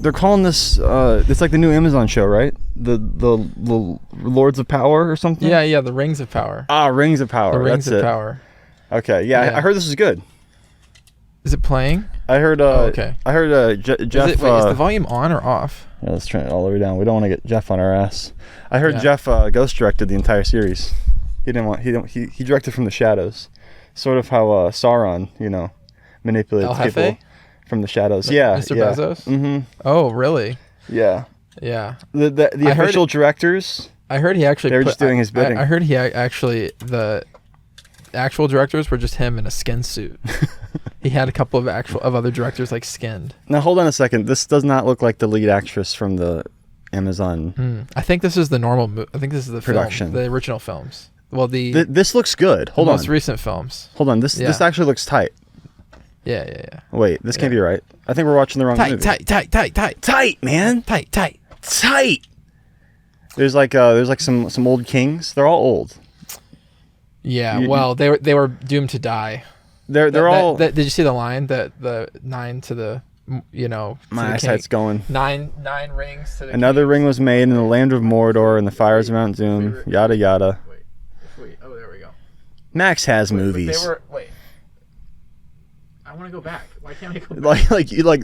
they're calling this. It's like the new Amazon show, right? The Lords of Power or something. Yeah. The Rings of Power. Rings of Power. The Rings That's of it. Power. Okay. Yeah, I heard this is good. Is it playing? I heard. Okay. I heard Jeff. Is the volume on or off? Yeah, let's turn it all the way down. We don't want to get Jeff on our ass. I heard Yeah. Jeff ghost directed the entire series. He directed from the shadows, sort of how Sauron, manipulates people from the shadows. Mr. Bezos. Mm-hmm. Oh, really? Yeah. Yeah. The official directors. I heard he actually. They were just doing his bidding. I heard he actually the actual directors were just him in a skin suit. He had a couple of other directors like skinned. Now hold on a second. This does not look like the lead actress from the Amazon. I think this is the normal. I think this is the production, the original films. Well, this looks good. Hold on. Most recent films. Hold on. This actually looks tight. Yeah. Wait, this can't be right. I think we're watching the wrong movie. Tight, man. Tight. There's like some old kings. They're all old. Yeah. Well, they were doomed to die. They're all. Did you see the line that the 9 to the my eyesight's going. 9 rings to the Another kings. ring was made in the land of Mordor and the fires of Mount Doom. Yada yada. Wait. Oh, there we go. Max has movies. I want to go back. Why can't I go back?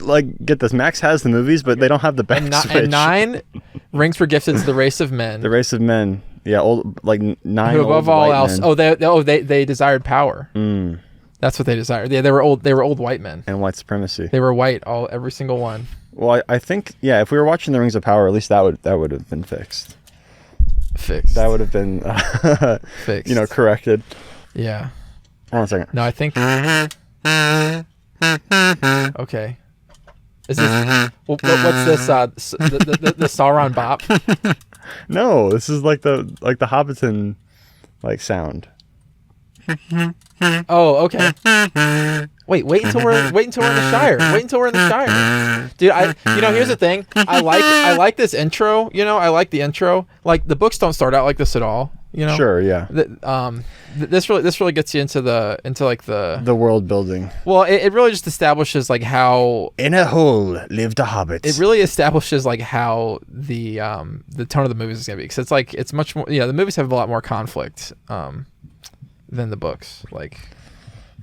Like get this. Max has the movies, but they don't have the back switch. And 9 rings were gifted to the race of men. The race of men. Yeah, old 9. Who above old all white else? Men. They desired power. That's what they desired. Yeah, they were old white men. And white supremacy. They were white, every single one. Well, I think if we were watching the Rings of Power, at least that would have been fixed. That would have been fixed. Corrected. Yeah. Hold on a second. No, I think. Okay. Is this what's this? The Sauron bop? No, this is like the Hobbiton sound. Oh, okay. Wait until we're in the Shire. Wait until we're in the Shire, dude. Here's the thing. I like this intro. I like the intro. Like the books don't start out like this at all. Sure, yeah. This really gets you into the world building. Well, it really just establishes like how in a hole lived a hobbit. It really establishes like how the tone of the movies is gonna be, because it's much more. The movies have a lot more conflict than the books.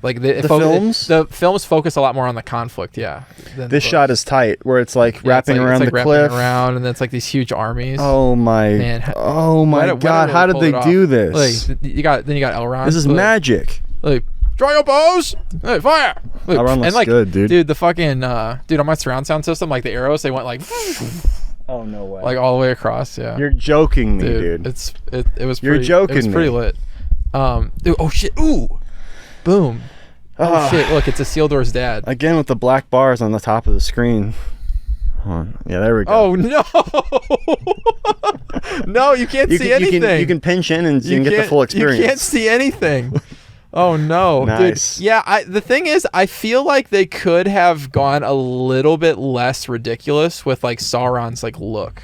The films focus a lot more on the conflict. Yeah. This shot is tight, where it's wrapping around the cliff, and then it's like these huge armies. Oh my! Oh my God! How did they do this? You got Elrond. This is magic. Draw your bows. Hey, fire! Elrond looks good, dude. Dude, the fucking on my surround sound system, the arrows, they went oh no way! All the way across. Yeah. You're joking me, dude. It was. You're joking me. It was pretty lit. Dude, oh shit! Ooh, boom! Oh shit! Look, it's Isildur's dad. Again with the black bars on the top of the screen. Hold on. Yeah, there we go. Oh no! No, you can't see anything. You can pinch in and you can get the full experience. You can't see anything. Oh no! Nice. Dude, yeah, the thing is, I feel like they could have gone a little bit less ridiculous with Sauron's look.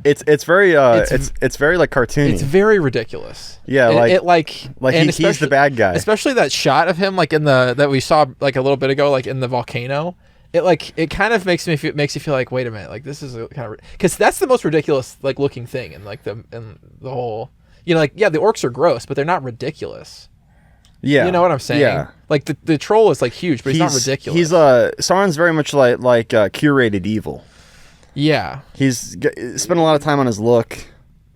It's very it's very cartoony. It's very ridiculous. Yeah, he's the bad guy. Especially that shot of him that we saw a little bit ago, in the volcano. It kind of makes you feel like, wait a minute, this is kind of, because that's the most ridiculous looking thing in the whole, the orcs are gross, but they're not ridiculous. Yeah, you know what I'm saying? Yeah, the troll is huge, but he's not ridiculous. He's Sauron's very much like curated evil. Yeah, he's spent a lot of time on his look.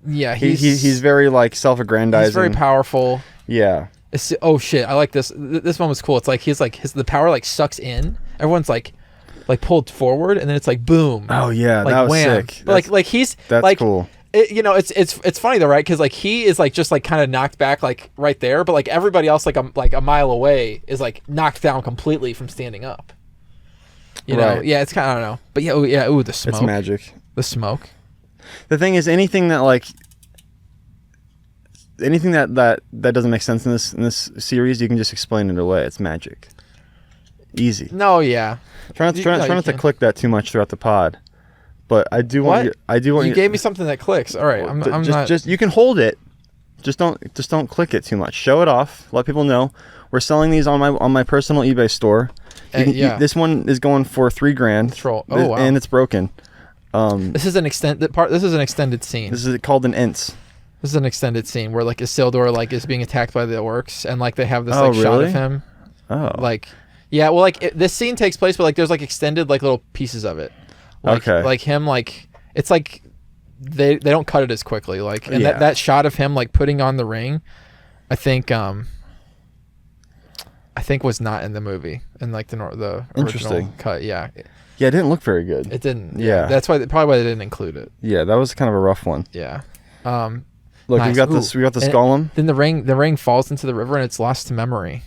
Yeah, he's very self-aggrandizing. He's very powerful. Yeah. Oh shit! I like this. This one was cool. It's the power sucks in. Everyone's pulled forward, and then it's boom. Oh yeah, that was wham. sick. But that's cool. It's funny though, right? Because he is just kind of knocked back right there, but everybody else a mile away is knocked down completely from standing up. You know, yeah, it's kind of, I don't know, but yeah, the smoke. It's magic. The smoke. The thing is, anything that doesn't make sense in this series, you can just explain it away. It's magic. Easy. No, yeah. Try not to click that too much throughout the pod, but I do want you. You gave me something that clicks. All right, I'm not. Just you can hold it. Just don't click it too much. Show it off. Let people know. We're selling these on my personal eBay store. This one is going for $3,000. Oh wow! And it's broken. This is an extended scene. This is called an ints. This is an extended scene where like Isildur like is being attacked by the orcs, and like they have this like shot of him. Oh. Like, yeah, well, like this scene takes place, but like there's like extended like little pieces of it. Like, okay. Like him, like it's like they don't cut it as quickly. Like, and that shot of him like putting on the ring, I think was not in the movie in like the original cut. Yeah. Yeah, it didn't look very good. It didn't. Yeah. That's probably why they didn't include it. Yeah, that was kind of a rough one. Yeah. Look, nice. we got this golem. Then the ring falls into the river and it's lost to memory.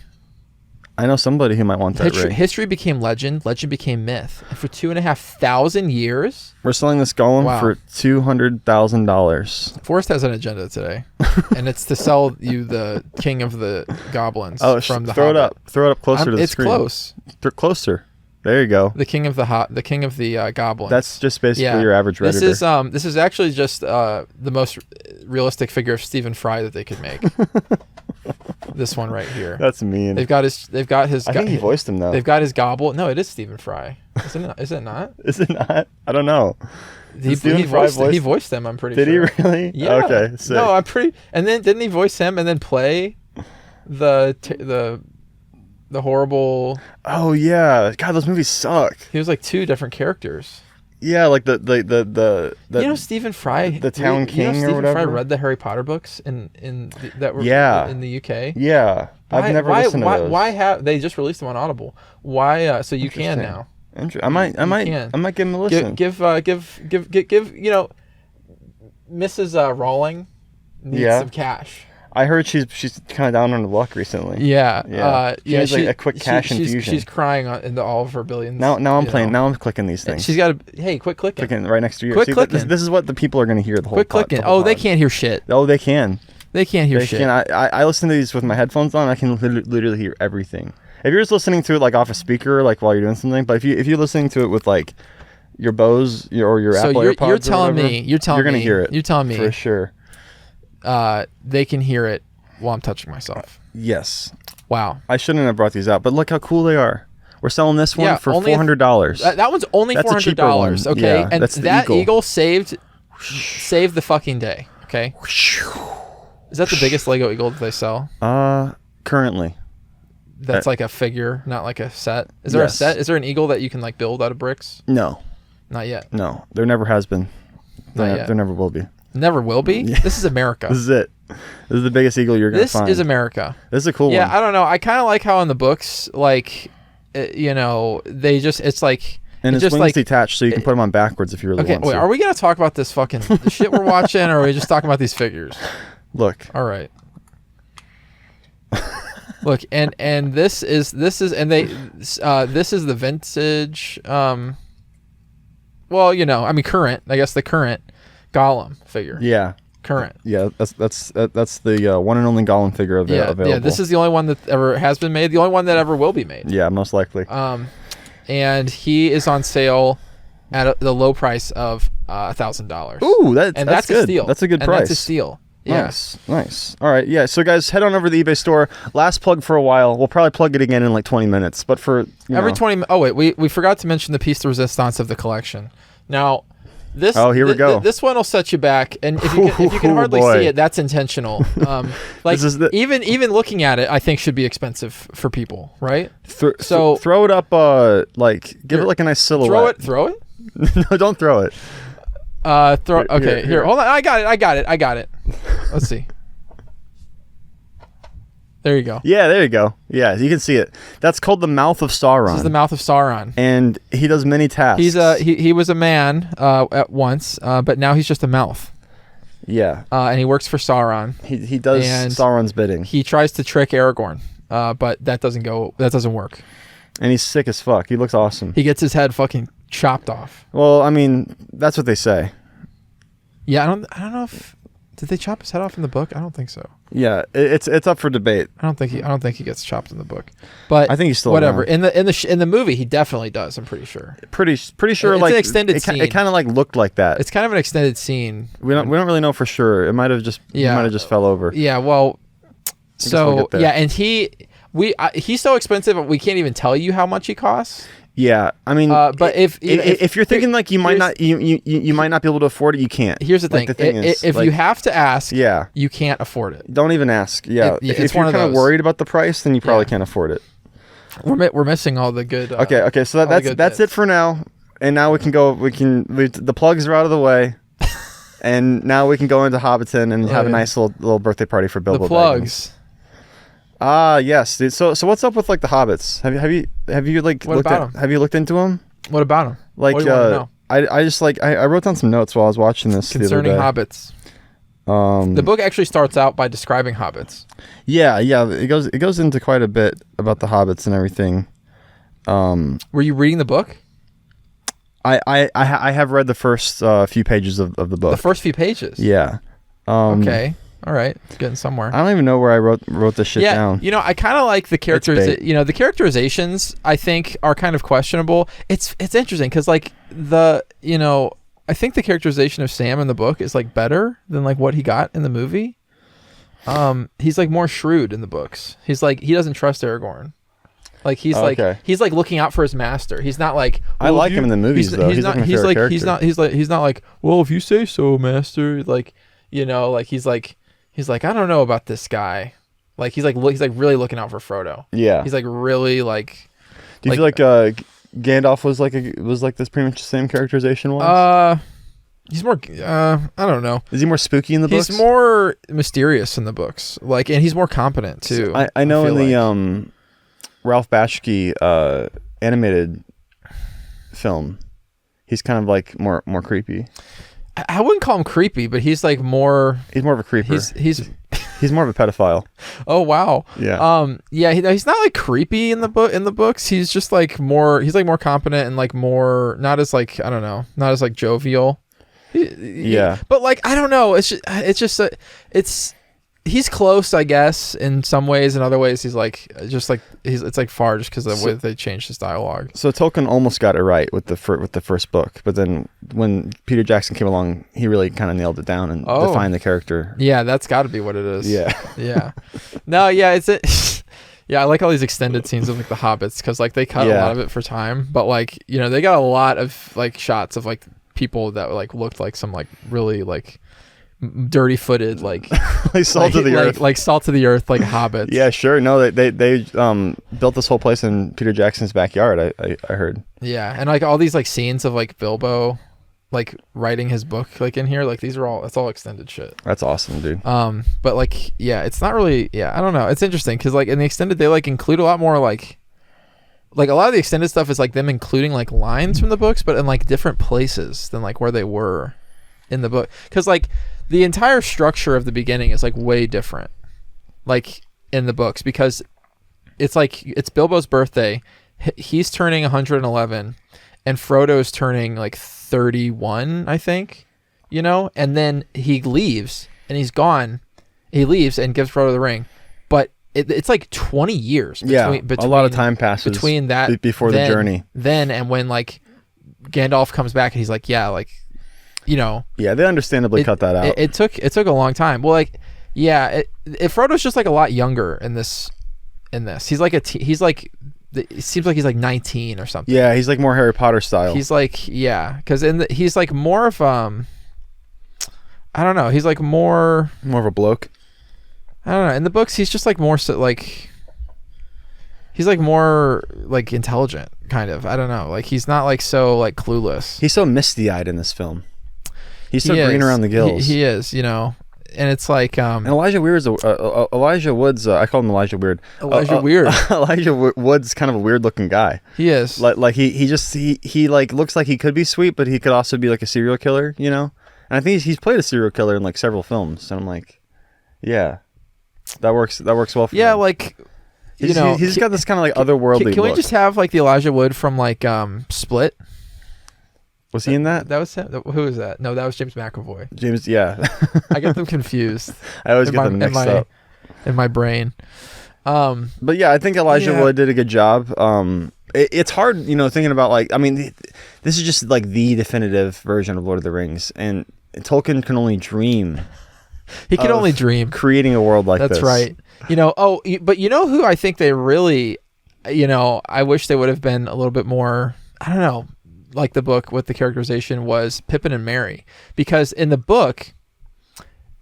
I know somebody who might want that ring. History became legend. Legend became myth. And for 2,500 years, we're selling this golem for $200,000. Forrest has an agenda today, and it's to sell you the king of the goblins from the Hobbit. Hobbit. Throw it up closer to the screen. It's close. They're closer. There you go. The king of the goblins. That's just basically your average Redditor. This is actually just the most realistic figure of Stephen Fry that they could make. This one right here. That's mean. They've got his. I think he voiced him though. They've got his gobble. No, it is Stephen Fry. Is it not? Is it not? I don't know. He voiced them. I'm pretty sure. Did he really? Yeah. Okay. Sick. No, I'm pretty. And then didn't he voice him and then play the horrible? Oh yeah. God, those movies suck. He was like two different characters. Yeah, like the Stephen Fry, the town king or whatever. Stephen Fry read the Harry Potter books that were in the UK. Yeah, I've never listened to those. Why have they just released them on Audible? Why? So you can now. I might give him a listen. Give Mrs. Rawling needs some cash. I heard she's kind of down on the luck recently. Yeah. She needs like a quick cash infusion. She's crying into all of her billions. Now I'm playing. Now I'm clicking these things. She's got to. Hey, quit clicking. Clicking right next to you. Quit clicking. This is what the people are going to hear the whole. Quit clicking. They can't hear shit. Oh, they can. They can't hear shit. I listen to these with my headphones on. I can literally hear everything. If you're just listening to it like off a speaker, like while you're doing something, but if you're listening to it with like your Bose or your Apple AirPods, you're telling me you're going to hear it. You're telling me for sure. They can hear it while I'm touching myself. Yes. Wow. I shouldn't have brought these out, but look how cool they are. We're selling this one for $400. That one's only $400. Okay, yeah, and that eagle saved the fucking day. Okay. Is that the biggest Lego eagle that they sell? Currently. That's like a figure, not like a set. Is there a set? Is there an eagle that you can like build out of bricks? No. Not yet. No, there never has been. Not yet. There never will be. Never will be? Yeah. This is America. This is it. This is the biggest eagle you're going to find. This is America. This is a cool one. Yeah, I don't know. I kind of like how in the books, like, they just, it's like... And his wings detached so you can put them on backwards if you really want to. Wait, are we going to talk about this fucking the shit we're watching, or are we just talking about these figures? Look. All right. Look, and this is the vintage, current, I guess the current Gollum figure. Yeah. Current. Yeah, that's the one and only Gollum figure available. Yeah, this is the only one that ever has been made, the only one that ever will be made. Yeah, most likely. And he is on sale at the low price of $1,000. Ooh, that's good. A steal. That's a good price. That's a steal. Yeah. Nice. All right, yeah. So guys, head on over to the eBay store. Last plug for a while. We'll probably plug it again in like 20 minutes. But for every 20. Oh wait, we forgot to mention the piece de resistance of the collection. Now, this. Oh, here we go. This one will set you back, and if you can hardly see it, that's intentional. Like even looking at it, I think should be expensive for people, right? So throw it up. Give it like a nice silhouette. Throw it. No, don't throw it. Here. Hold on. I got it. Let's see. There you go. Yeah, there you go. Yeah, you can see it. That's called the Mouth of Sauron. This is the Mouth of Sauron. And he does many tasks. He was a man at once, but now he's just a mouth. Yeah. And he works for Sauron. He does Sauron's bidding. He tries to trick Aragorn, but that doesn't work. And he's sick as fuck. He looks awesome. He gets his head fucking chopped off. Well, I mean, that's what they say. Yeah, I don't know if Did they chop his head off in the book? I don't think so. Yeah, it's up for debate. I don't think he gets chopped in the book, but I think he's still whatever. around. In the movie, he definitely does. I'm pretty sure. Pretty sure. It's like an extended scene. It kind of like looked like that. It's kind of an extended scene. We don't really know for sure. It might have just fell over. Yeah. Well. So yeah, and he's so expensive we can't even tell you how much he costs. Yeah, I mean, but if you're thinking like you might not you might not be able to afford it, you can't. Here's the thing: if you have to ask, yeah, you can't afford it. Don't even ask. Yeah, if you're kind of worried about the price, then you probably can't afford it. We're missing all the good. Okay. So that's it for now, and now we can go. The plugs are out of the way, and now we can go into Hobbiton and have a nice little birthday party for Bilbo. The plugs. Baggins. Yes, dude. So what's up with like the hobbits? Have you like have you looked into them? What about them? Like what do you want to know? I just like I wrote down some notes while I was watching this concerning the other day. Hobbits. The book actually starts out by describing hobbits. Yeah, it goes into quite a bit about the hobbits and everything. Were you reading the book? I have read the first few pages of the book. The first few pages. Yeah. Okay. All right, it's getting somewhere. I don't even know where I wrote this shit down. You know, I kind of like the characters. You know, the characterizations I think are kind of questionable. It's interesting because like I think the characterization of Sam in the book is like better than like what he got in the movie. He's like more shrewd in the books. He's like he doesn't trust Aragorn. Like he's like looking out for his master. He's not like I like him in the movies though. He's not like well if you say so, master. Like he's like I don't know about this guy. Like he's like really looking out for Frodo. Yeah. He's like really like. Do you feel like Gandalf was like this pretty much the same characterization was? He's more. I don't know. Is he more spooky in the books? He's more mysterious in the books. Like, and he's more competent too. I know in the Ralph Bakshi animated film, he's kind of like more creepy. I wouldn't call him creepy, but he's like more. He's more of a creeper. He's more of a pedophile. Oh wow. Yeah. He's not like creepy in the books. He's just like more. He's like more competent and like more not as like I don't know, not as like jovial. Yeah. But like I don't know. He's close, I guess, in some ways. In other ways, he's like it's like far just because of the way they changed his dialogue. So Tolkien almost got it right with the first book, but then when Peter Jackson came along, he really kind of nailed it down and defined the character. Yeah, that's got to be what it is. Yeah, yeah. No, yeah, yeah, I like all these extended scenes of like the hobbits because like they cut a lot of it for time, but like they got a lot of like shots of like people that like looked like some like really like. Dirty footed like salt of the earth like salt of the earth like hobbits. Yeah, sure. No, they built this whole place in Peter Jackson's backyard. I heard. Yeah, and like all these like scenes of like Bilbo like writing his book like in here, like that's all extended shit. That's awesome, dude. But like it's not really I don't know. It's interesting because like in the extended they like include a lot more like a lot of the extended stuff is like them including like lines from the books, but in like different places than like where they were in the book. Because like the entire structure of the beginning is like way different like in the books because it's like it's Bilbo's birthday, he's turning 111 and Frodo's turning like 31 I think, and then he leaves and he's gone. He leaves and gives Frodo the ring, but it's like 20 years between a lot of time passes between that before the journey then and when like Gandalf comes back and he's like yeah, they understandably cut that out. It took a long time. Well, like, Frodo's just like a lot younger in this. He's like it seems like he's like 19 or something. Yeah, he's like more Harry Potter style. He's like because he's like more of I don't know. He's like more of a bloke. I don't know. In the books, he's just like more he's like more like intelligent, kind of. I don't know. Like he's not like so like clueless. He's so misty-eyed in this film. He's so green around the gills. He is, and it's like and Elijah Weir's Elijah Wood's I call him Elijah Weird. Weird. Elijah Wood's kind of a weird looking guy. He is. Like he like looks like he could be sweet, but he could also be like a serial killer, And I think he's played a serial killer in like several films, and I'm like, yeah, that works well for him. Yeah, like he's got this kind of like otherworldly. Can we just have like the Elijah Wood from like Split? Was he in that? That was him. Who is that? No, that was James McAvoy. James, yeah. I get them confused. I always get them mixed up in my brain. But yeah, I think Elijah Wood did a good job. It's hard, thinking about like, I mean, this is just like the definitive version of Lord of the Rings, and Tolkien can only dream. He can only dream creating a world like this. That's right. But who I think they really, I wish they would have been a little bit more, I don't know, like the book with the characterization was Pippin and Merry, because in the book,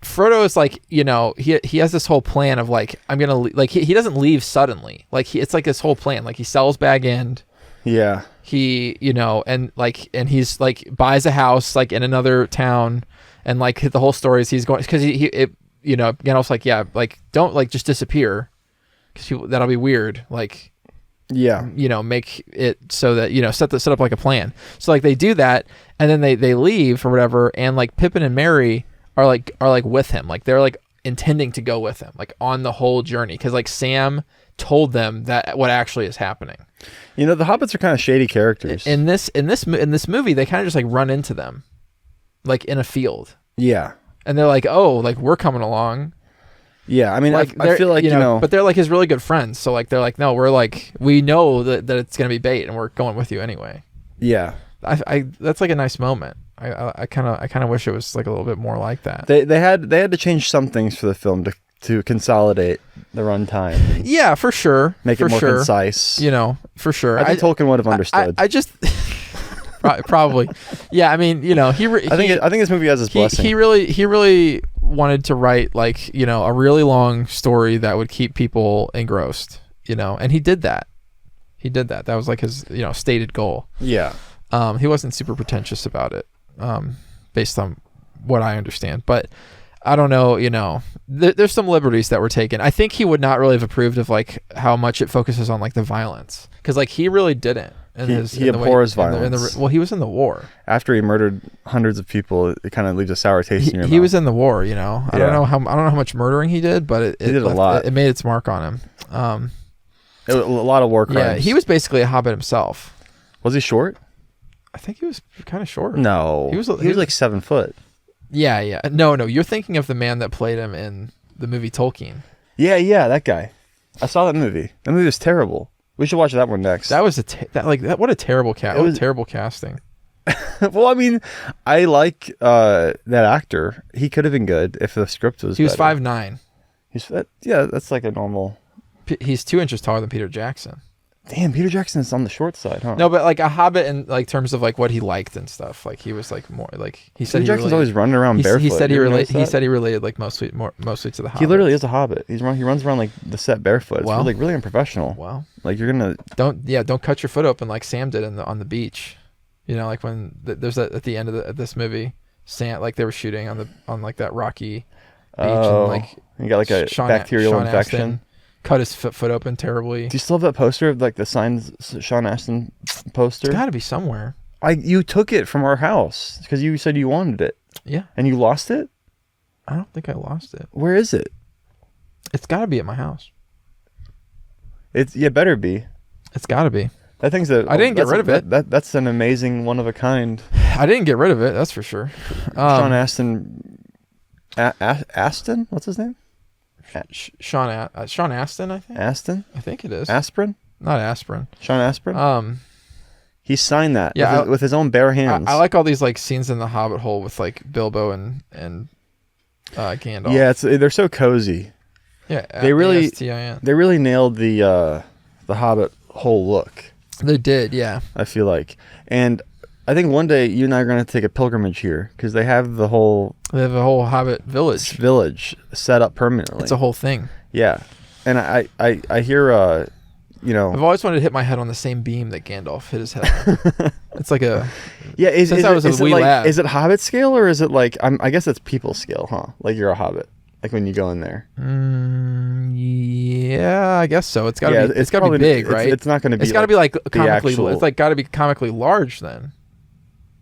Frodo is like, he has this whole plan of like, I'm gonna like he doesn't leave suddenly, like it's like this whole plan, like he sells Bag End, he and he's like buys a house like in another town, and like the whole story is he's going because Gandalf's like, yeah, like don't like just disappear because that'll be weird, like. Yeah, make it so that set up like a plan. So like they do that, and then they leave or whatever, and like Pippin and Merry are like with him, like they're like intending to go with him, like on the whole journey, because like Sam told them that what actually is happening. The hobbits are kind of shady characters. In this movie, they kind of just like run into them, like in a field. Yeah, and they're like, oh, like we're coming along. Yeah, I mean, like, I feel like, but they're like his really good friends. So like, they're like, no, we're like, we know that it's going to be bait and we're going with you anyway. Yeah. I that's like a nice moment. I kind of wish it was like a little bit more like that. They had to change some things for the film to consolidate the runtime. Yeah, for sure. Make it more concise. For sure. I think Tolkien would have understood. I just probably. Yeah, I mean, I think this movie has his blessing. He really wanted to write like a really long story that would keep people engrossed, and he did that. That was like his stated goal. Yeah. He wasn't super pretentious about it, based on what I understand, but I don't know, there's some liberties that were taken. I think he would not really have approved of like how much it focuses on like the violence, because like he really didn't. He abhors violence. Well, he was in the war. After he murdered hundreds of people, it kind of leaves a sour taste in your mouth. He was in the war, I don't know how much murdering he did, but he did a lot. It made its mark on him. A lot of war crimes. Yeah, he was basically a hobbit himself. Was he short? I think he was kind of short. No, he was like 7 foot. Yeah. No, you're thinking of the man that played him in the movie Tolkien. Yeah, that guy. I saw that movie. That movie was terrible. We should watch that one next. That was what a terrible cast. What a terrible casting. Well, I mean, I like that actor. He could have been good if the script was. He was 5'9". That's like a normal. He's 2 inches taller than Peter Jackson. Damn, Peter Jackson is on the short side, huh? No, but like a hobbit in like terms of like what he liked and stuff. Like he was like more like he said. Peter Jackson's always running around barefoot. He said he related like mostly to the hobbit. He literally is a hobbit. He runs around like the set barefoot. It's really unprofessional. Wow. Like you're gonna don't cut your foot open like Sam did on the beach. Like when there's at the end of this movie, Sam, like they were shooting on like that rocky beach, and like he got like a bacterial infection. Astin cut his foot open terribly. Do you still have that poster of like the signed Sean Astin poster? It's got to be somewhere. You took it from our house because you said you wanted it. Yeah. And you lost it? I don't think I lost it. Where is it? It's got to be at my house. It better be. It's got to be. That thing's I didn't get rid of it. That's an amazing one of a kind. I didn't get rid of it. That's for sure. Sean Astin. Astin? What's his name? Sean Astin, I think. Astin? I think it is. Aspirin? Not aspirin. Sean Aspirin? He signed that with his own bare hands. I like all these like scenes in the Hobbit hole with like Bilbo and Gandalf. Yeah, they're so cozy. Yeah, they really nailed the Hobbit hole look. They did, yeah. I feel like, and I think one day you and I are going to take a pilgrimage here because they have a whole Hobbit village set up permanently. It's a whole thing. Yeah, and I hear I've always wanted to hit my head on the same beam that Gandalf hit his head on. It's like a Is it Hobbit scale or is it like I guess it's people scale, huh? Like you're a Hobbit, like when you go in there. Yeah, I guess so. It's got to be big, right? It's not going to be. It's got to be like comically. It's like got to be comically large then.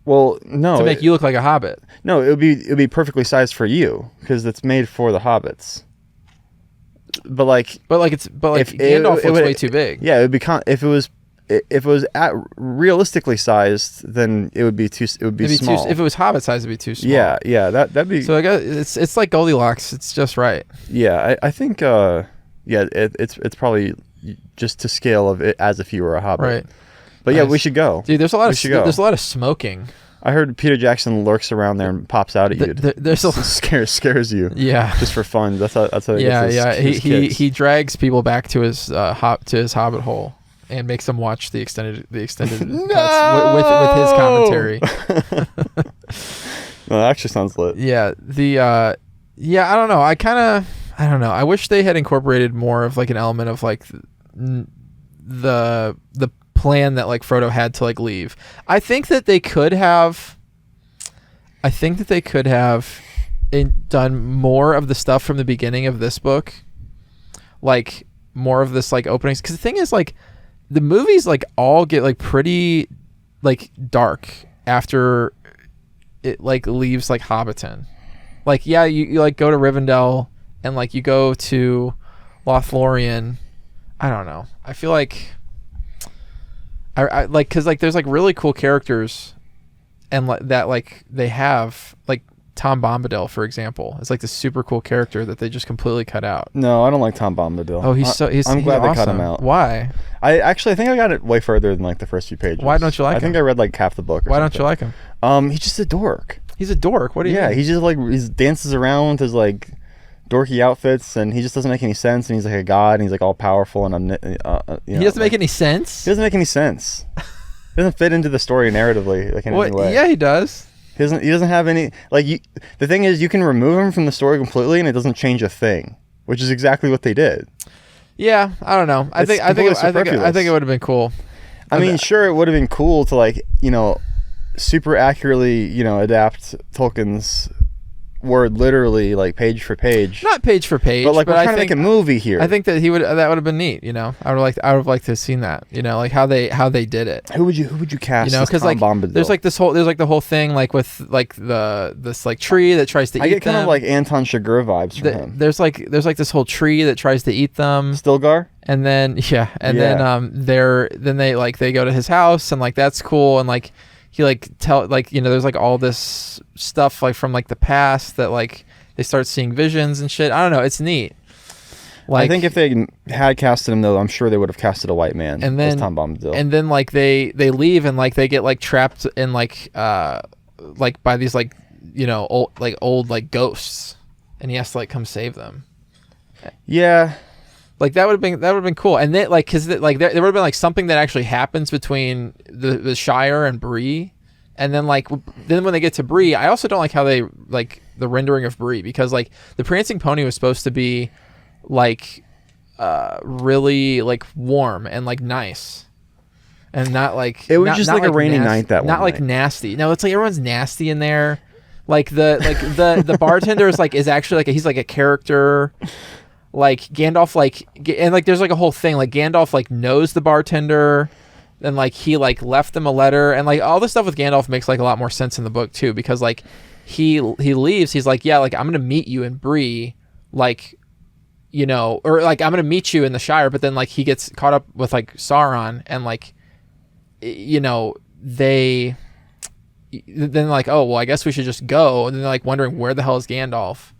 Well, no. To make you look like a hobbit. No, it would be perfectly sized for you because it's made for the hobbits. But Gandalf looks way too big. Yeah, it would be if if it was realistically sized, then it would be small. If it was Hobbit size, it'd be too small. Yeah, that'd be. So I guess it's like Goldilocks. It's just right. Yeah, I think it's probably just to scale of it as if you were a Hobbit. Right. But yeah, we should go. Dude, there's a lot of smoking. I heard Peter Jackson lurks around there and pops out at you. There's scares you. Yeah. Just for fun. That's how. Yeah. He drags people back to his Hobbit hole and makes them watch the extended cuts with his commentary. No, that actually sounds lit. Yeah. I don't know. I don't know. I wish they had incorporated more of like an element of like the plan that like Frodo had to like leave. I think that they could have done more of the stuff from the beginning of this book, like more of this like openings, because the thing is like the movies like all get like pretty like dark after it like leaves like Hobbiton. Like yeah, you like go to Rivendell and like you go to Lothlorien. I don't know. I feel like I like, because like there's like really cool characters and that like they have like Tom Bombadil, for example. It's like this super cool character that they just completely cut out. No, I don't like Tom Bombadil. Oh, I'm glad awesome. They cut him out. Why? I think I got it way further than like the first few pages. Why don't you like him? I think I read like half the book. Why don't you like him? He's just a dork. He's a dork. What do you mean? Yeah, he just like he dances around with his like dorky outfits, and he just doesn't make any sense. And he's like a god, and he's like all powerful, and he doesn't make any sense. He doesn't make any sense. He doesn't fit into the story narratively like in any way. Yeah, he does. He doesn't have any like. The thing is, you can remove him from the story completely, and it doesn't change a thing, which is exactly what they did. Yeah, I don't know. I think it would have been cool. I mean, sure, it would have been cool to like super accurately adapt Tolkien's word literally like page for page. Not page for page, but like we're trying to make a movie here. I think that that would have been neat. I would have liked to have seen that. Like how they did it. Who would you cast? Because like Bombadil? there's like the whole thing like with like this like tree that tries to eat them. I get kind of like Anton Chigurh vibes from him. There's like this whole tree that tries to eat them. Stilgar. And then then they go to his house, and like that's cool, and like he like there's like all this stuff like from like the past that like they start seeing visions and shit. I don't know, it's neat. Like, I think if they had casted him though, I'm sure they would have casted a white man as Tom Bombadil. And then like they leave, and like they get like trapped in like by these like old like ghosts, and he has to like come save them. Yeah. Like that would have been cool, and then like because like there would have been like something that actually happens between the Shire and Bree, and then when they get to Bree, I also don't like how they like the rendering of Bree, because like the Prancing Pony was supposed to be like really like warm and like nice, and not like it was just like a rainy night that one not like night. Nasty. No, it's like everyone's nasty in there. Like the bartender is actually like he's like a character. Like Gandalf and like there's like a whole thing like Gandalf like knows the bartender, and like he like left them a letter, and like all this stuff with Gandalf makes like a lot more sense in the book too, because like he leaves, he's like, yeah, like I'm gonna meet you in Bree, like or like I'm gonna meet you in the Shire, but then like he gets caught up with like Sauron, and like they then like, oh well, I guess we should just go, and then they're like wondering where the hell is Gandalf.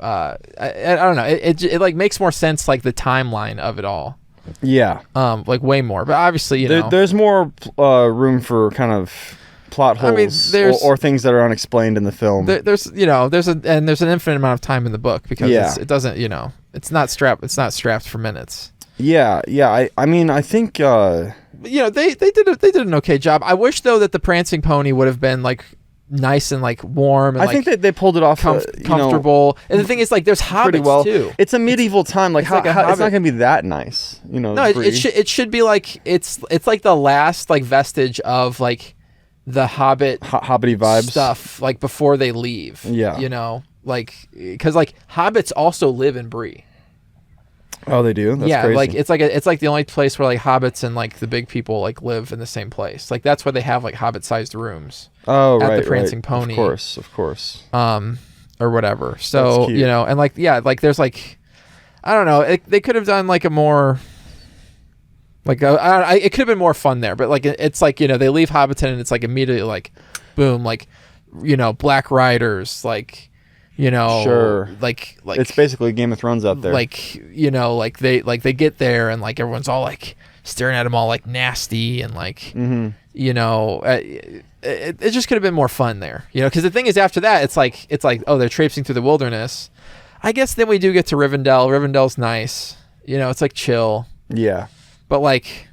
I don't know. It like makes more sense, like the timeline of it all. Yeah. Like way more. But obviously, there's more room for kind of plot holes or things that are unexplained in the film. There's an infinite amount of time in the book, because it doesn't it's not strapped for minutes. Yeah. I mean, I think they did an okay job. I wish though that the Prancing Pony would have been like nice and like warm, and I think that they pulled it off comfortable. And the thing is, like, there's hobbits too. It's a medieval time. Like, it's not gonna be that nice, No, it should be like it's like the last like vestige of like the hobbity vibes stuff, like before they leave. Yeah, like because like hobbits also live in Bree. Oh, they do? That's crazy. Like it's like the only place where like hobbits and like the big people like live in the same place. Like that's why they have like hobbit-sized rooms. Oh, at right, the Prancing Pony. Of course. Or whatever. So and like like there's like I don't know. They could have done like a more Like it could have been more fun there, but like it's like, you know, they leave Hobbiton and it's like immediately like boom, like, you know, Black Riders, like, you know, Sure. like it's basically Game of Thrones out there. like, you know, like they get there and like everyone's all like staring at them all like nasty and like you know, it just could have been more fun there, you know, because the thing is after that it's like oh, they're traipsing through the wilderness. I guess then we do get to Rivendell. Rivendell's nice, you know, it's like chill. Yeah. But like,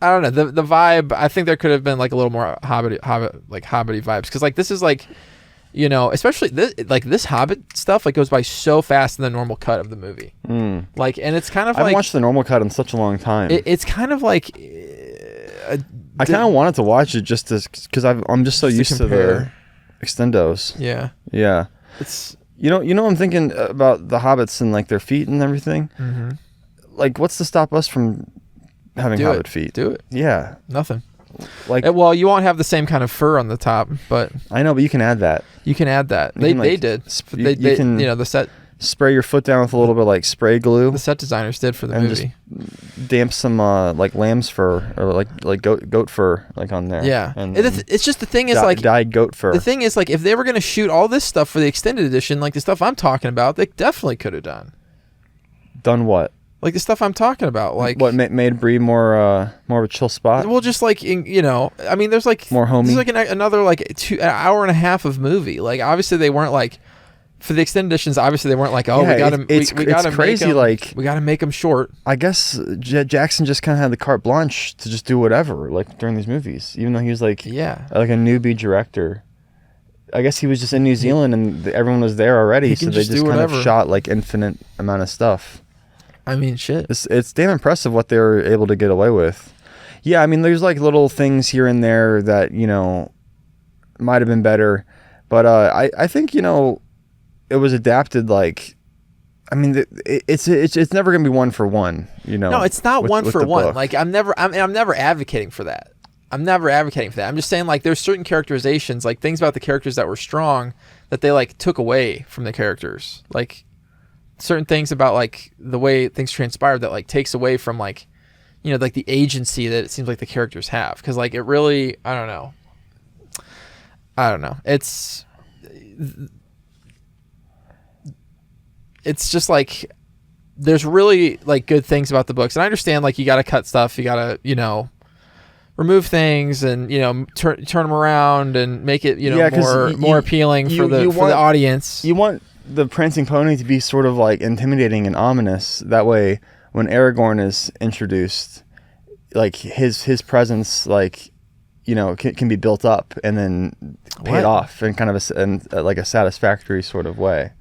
I don't know, the vibe. I think there could have been like a little more hobbity vibes, because like this is like, you know, especially this Hobbit stuff like goes by so fast in the normal cut of the movie. Like, and it's kind of I haven't watched the normal cut in such a long time. It's kind of like I kind of wanted to watch it just because I'm just so used to the extendos. Yeah. Yeah. It's you know I'm thinking about the hobbits and like their feet and everything. Like, what's to stop us from having hobbit feet? Do it. Yeah. Nothing. Like, well, you won't have the same kind of fur on the top, but I know, but you can add that. You can add that. They did. They can, you know, the set. Spray your foot down with a little bit of like spray glue. The set designers did for the movie. Just damp some like lamb's fur or like goat fur like on there. Yeah, and it's just the thing is like dyed goat fur. The thing is like if they were gonna shoot all this stuff for the extended edition, like the stuff I'm talking about, they definitely could have done. Done what? Like the stuff I'm talking about, like what made Bree more of a chill spot. Well, just like you know, I mean, there's like more homey. There's like another like an hour and a half of movie. Like obviously they weren't like. For the extended editions, obviously they weren't like, oh, yeah, we gotta crazy. Make them, like we gotta make them short. I guess Jackson just kind of had the carte blanche to just do whatever, like during these movies, even though he was like, like a newbie director. I guess he was just in New Zealand and everyone was there already, so they just kind of shot like infinite amount of stuff. I mean, shit. It's damn impressive what they were able to get away with. Yeah, I mean, there's like little things here and there that, you know, might have been better, but I think, you know, it was adapted like, I mean, it's never gonna be one for one, you know. No, it's not one for one. Book. Like I'm never advocating for that. I'm just saying like there's certain characterizations, like things about the characters that were strong that they like took away from the characters. Like certain things about like the way things transpired that like takes away from like, you know, like the agency that it seems like the characters have. Because like it really, I don't know. It's just like there's really like good things about the books, and I understand like you got to cut stuff, you got to, you know, remove things and, you know, turn them around and make it, you know, more appealing for the audience. You want the prancing pony to be sort of like intimidating and ominous. That way, when Aragorn is introduced, like his presence, like, you know, can be built up and then paid off in kind of like a satisfactory sort of way.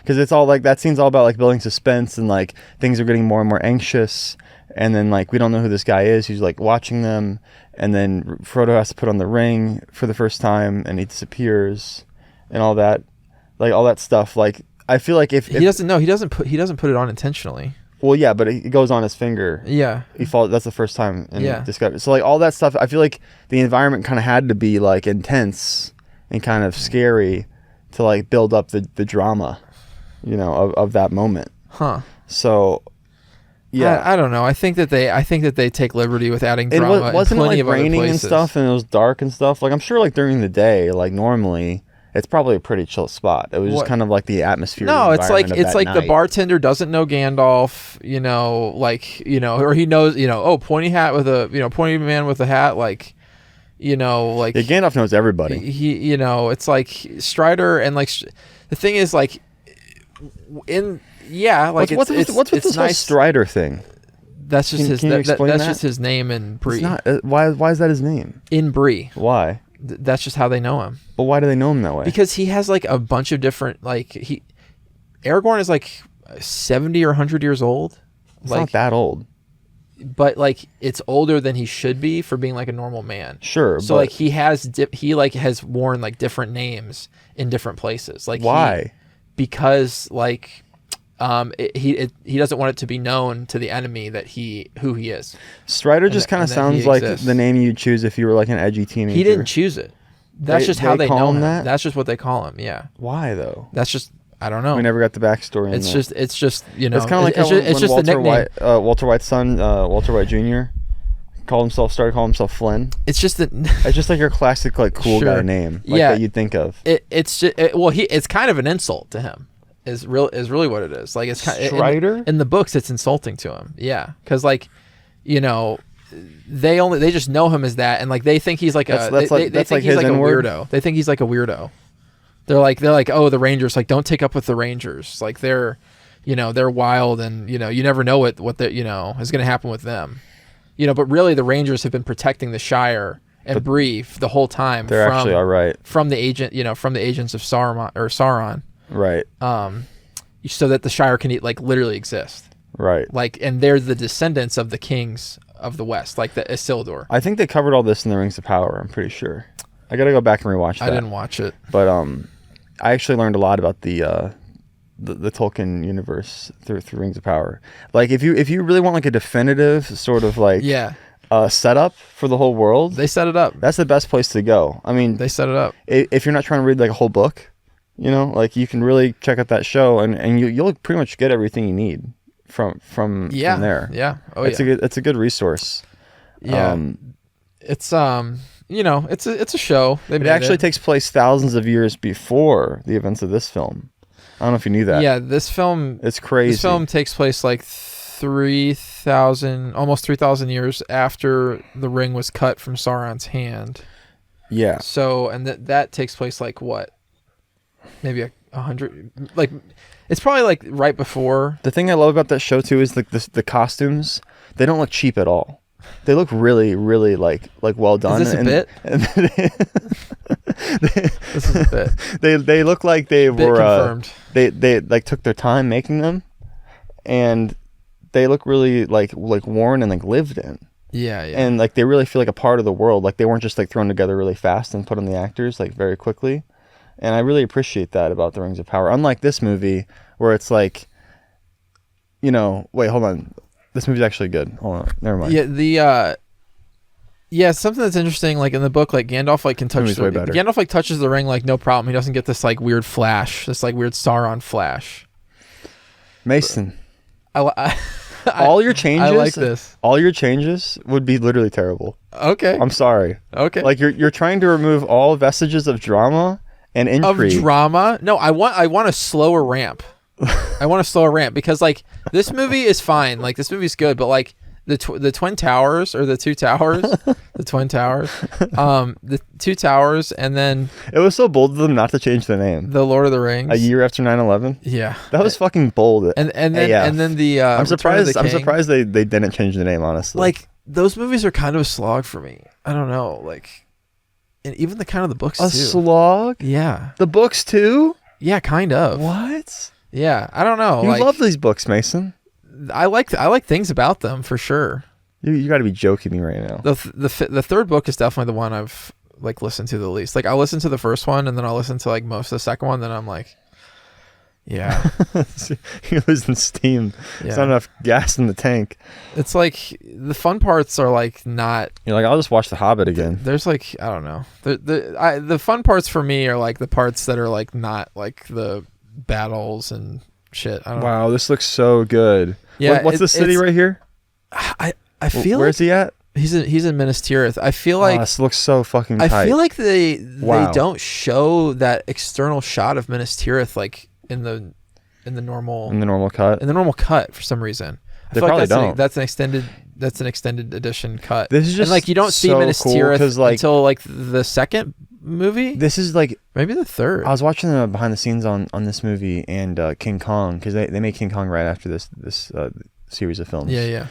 Because it's all like that scene's all about like building suspense and like things are getting more and more anxious, and then like we don't know who this guy is who's like watching them, and then Frodo has to put on the ring for the first time and he disappears, and all that, like all that stuff. Like I feel like if he doesn't put it on intentionally. Well, yeah, but it goes on his finger. Yeah, he falls. That's the first time. And discovered. So like all that stuff, I feel like the environment kind of had to be like intense and kind of scary to like build up the drama, you know, of that moment. So yeah, I don't know. I think that they take liberty with adding drama. Wasn't it like raining and places. stuff, and it was dark and stuff? Like I'm sure, like during the day, like normally, it's probably a pretty chill spot. It was just kind of like the atmosphere. No, it's like night. The bartender doesn't know Gandalf, you know, like, you know, or he knows, you know, oh, pointy man with a hat, like, you know, like Gandalf knows everybody. He you know, it's like Strider, and like the thing is like like what's with this whole Strider thing? That's just that's just his name in Bree. It's not, why is that his name in Bree? Why? That's just how they know him. But why do they know him that way? Because he has like a bunch of different, like Aragorn is like 70 or 100 years old. It's not that old. But like it's older than he should be for being like a normal man. Sure. So like he has worn like different names in different places. Like why? Because like he doesn't want it to be known to the enemy that who he is. Strider just kind of sounds like the name you'd choose if you were like an edgy teenager. He didn't choose it. That's just how they know him. That? That's just what they call him. Yeah. Why though? That's just I don't know. We never got the backstory. It's just you know. It's kind of like it's just the nickname. Walter White's son, Walter White Jr. started calling himself Flynn. It's just that. It's just like your classic like cool guy name, like, that you'd think of. It's kind of an insult to him. Is really what it is. Like it's kind Strider in the books. It's insulting to him. Yeah, because like, you know, they just know him as that, and like they think he's like a weirdo. They think he's like a weirdo. They're like, oh, the Rangers, like, don't take up with the Rangers. Like they're wild, and you never know what is going to happen with them. But really the Rangers have been protecting the Shire and Bree the whole time. They're actually all right. From the agents of Sauron. Right. So that the Shire can literally exist. Right. Like, and they're the descendants of the kings of the West, like the Isildur. I think they covered all this in the Rings of Power. I'm pretty sure. I got to go back and rewatch that. I didn't watch it. But I actually learned a lot about the Tolkien universe through Rings of Power. Like if you really want like a definitive sort of like setup for the whole world, they set it up. That's the best place to go. I mean, they set it up. If you're not trying to read like a whole book, like you can really check out that show and you'll pretty much get everything you need from there. Yeah. It's a good resource. Yeah. It's it's a show. It actually takes place thousands of years before the events of this film. I don't know if you knew that. Yeah, this film. It's crazy. This film takes place like 3,000, almost 3,000 years after the ring was cut from Sauron's hand. Yeah. So, and that takes place like what? Maybe 100. Like, it's probably like right before. The thing I love about that show too is like the costumes. They don't look cheap at all. They look really, really like well done. Is this a bit? This is a bit. They look like they were confirmed. They like took their time making them, and they look really like worn and like lived in. Yeah. And like they really feel like a part of the world. Like they weren't just like thrown together really fast and put on the actors like very quickly. And I really appreciate that about the Rings of Power. Unlike this movie where it's like, wait, hold on. This movie's actually good. Hold on. Never mind. Yeah, something that's interesting, like in the book, like Gandalf can touch Gandalf touches the ring like no problem. He doesn't get this like weird flash, this like weird Sauron flash. Mason. All your changes. I like this. All your changes would be literally terrible. Okay. I'm sorry. Okay. Like you're trying to remove all vestiges of drama and intrigue. Of drama? No, I want a slower ramp. I want a slower ramp because like this movie is fine. Like this movie's good, but like the Twin Towers or the two towers, the Twin Towers, the two towers, and then it was so bold of them not to change the name. The Lord of the Rings. A year after 9/11. Yeah, that was fucking bold. And then the I'm surprised they didn't change the name. Honestly, like those movies are kind of a slog for me. I don't know, like, and even the books too. A slog? Yeah. The books too? Yeah, kind of. What? Yeah, I don't know. You love these books, Mason. I like things about them for sure. You got to be joking me right now. The third book is definitely the one I've like listened to the least. Like I'll listen to the first one and then I'll listen to like most of the second one. Then I'm like, yeah, you're losing steam. Yeah. There's not enough gas in the tank. It's like the fun parts are like not. You're like, I'll just watch The Hobbit again. There's like I don't know. The fun parts for me are like the parts that are like not like the battles and shit. I don't know. Wow, this looks so good. Yeah, what's the city right here? I feel where's he at? He's in Minas Tirith. I feel like this looks so fucking tight. I feel like they don't show that external shot of Minas Tirith like in the normal cut for some reason. I feel like that's an extended edition cut. This is just and like you don't see Minas Tirith until like the second movie. This is like maybe the third. I was watching the behind the scenes on this movie and King Kong because they made King Kong right after this series of films. Yeah.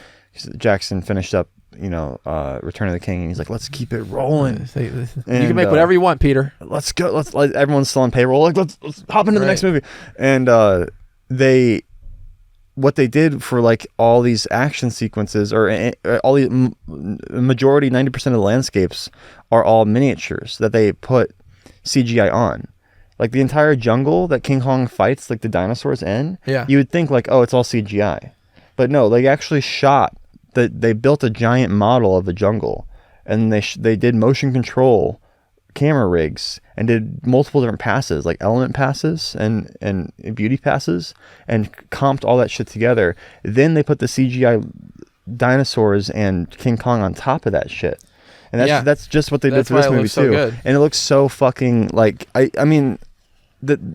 Jackson finished up, Return of the King, and he's like, "Let's keep it rolling. You can make whatever you want, Peter. Let's go. Everyone's still on payroll. Like, let's hop into the next movie." And what they did for like all these action sequences or all the majority 90% of the landscapes are all miniatures that they put CGI on. Like the entire jungle that King Kong fights, like the dinosaurs in, you would think like, oh, it's all CGI. But no, they actually shot they built a giant model of the jungle and they did motion control camera rigs and did multiple different passes, like element passes and beauty passes, and comped all that shit together. Then they put the CGI dinosaurs and King Kong on top of that shit. And that's just what they did for this movie too. And it looks so fucking like I mean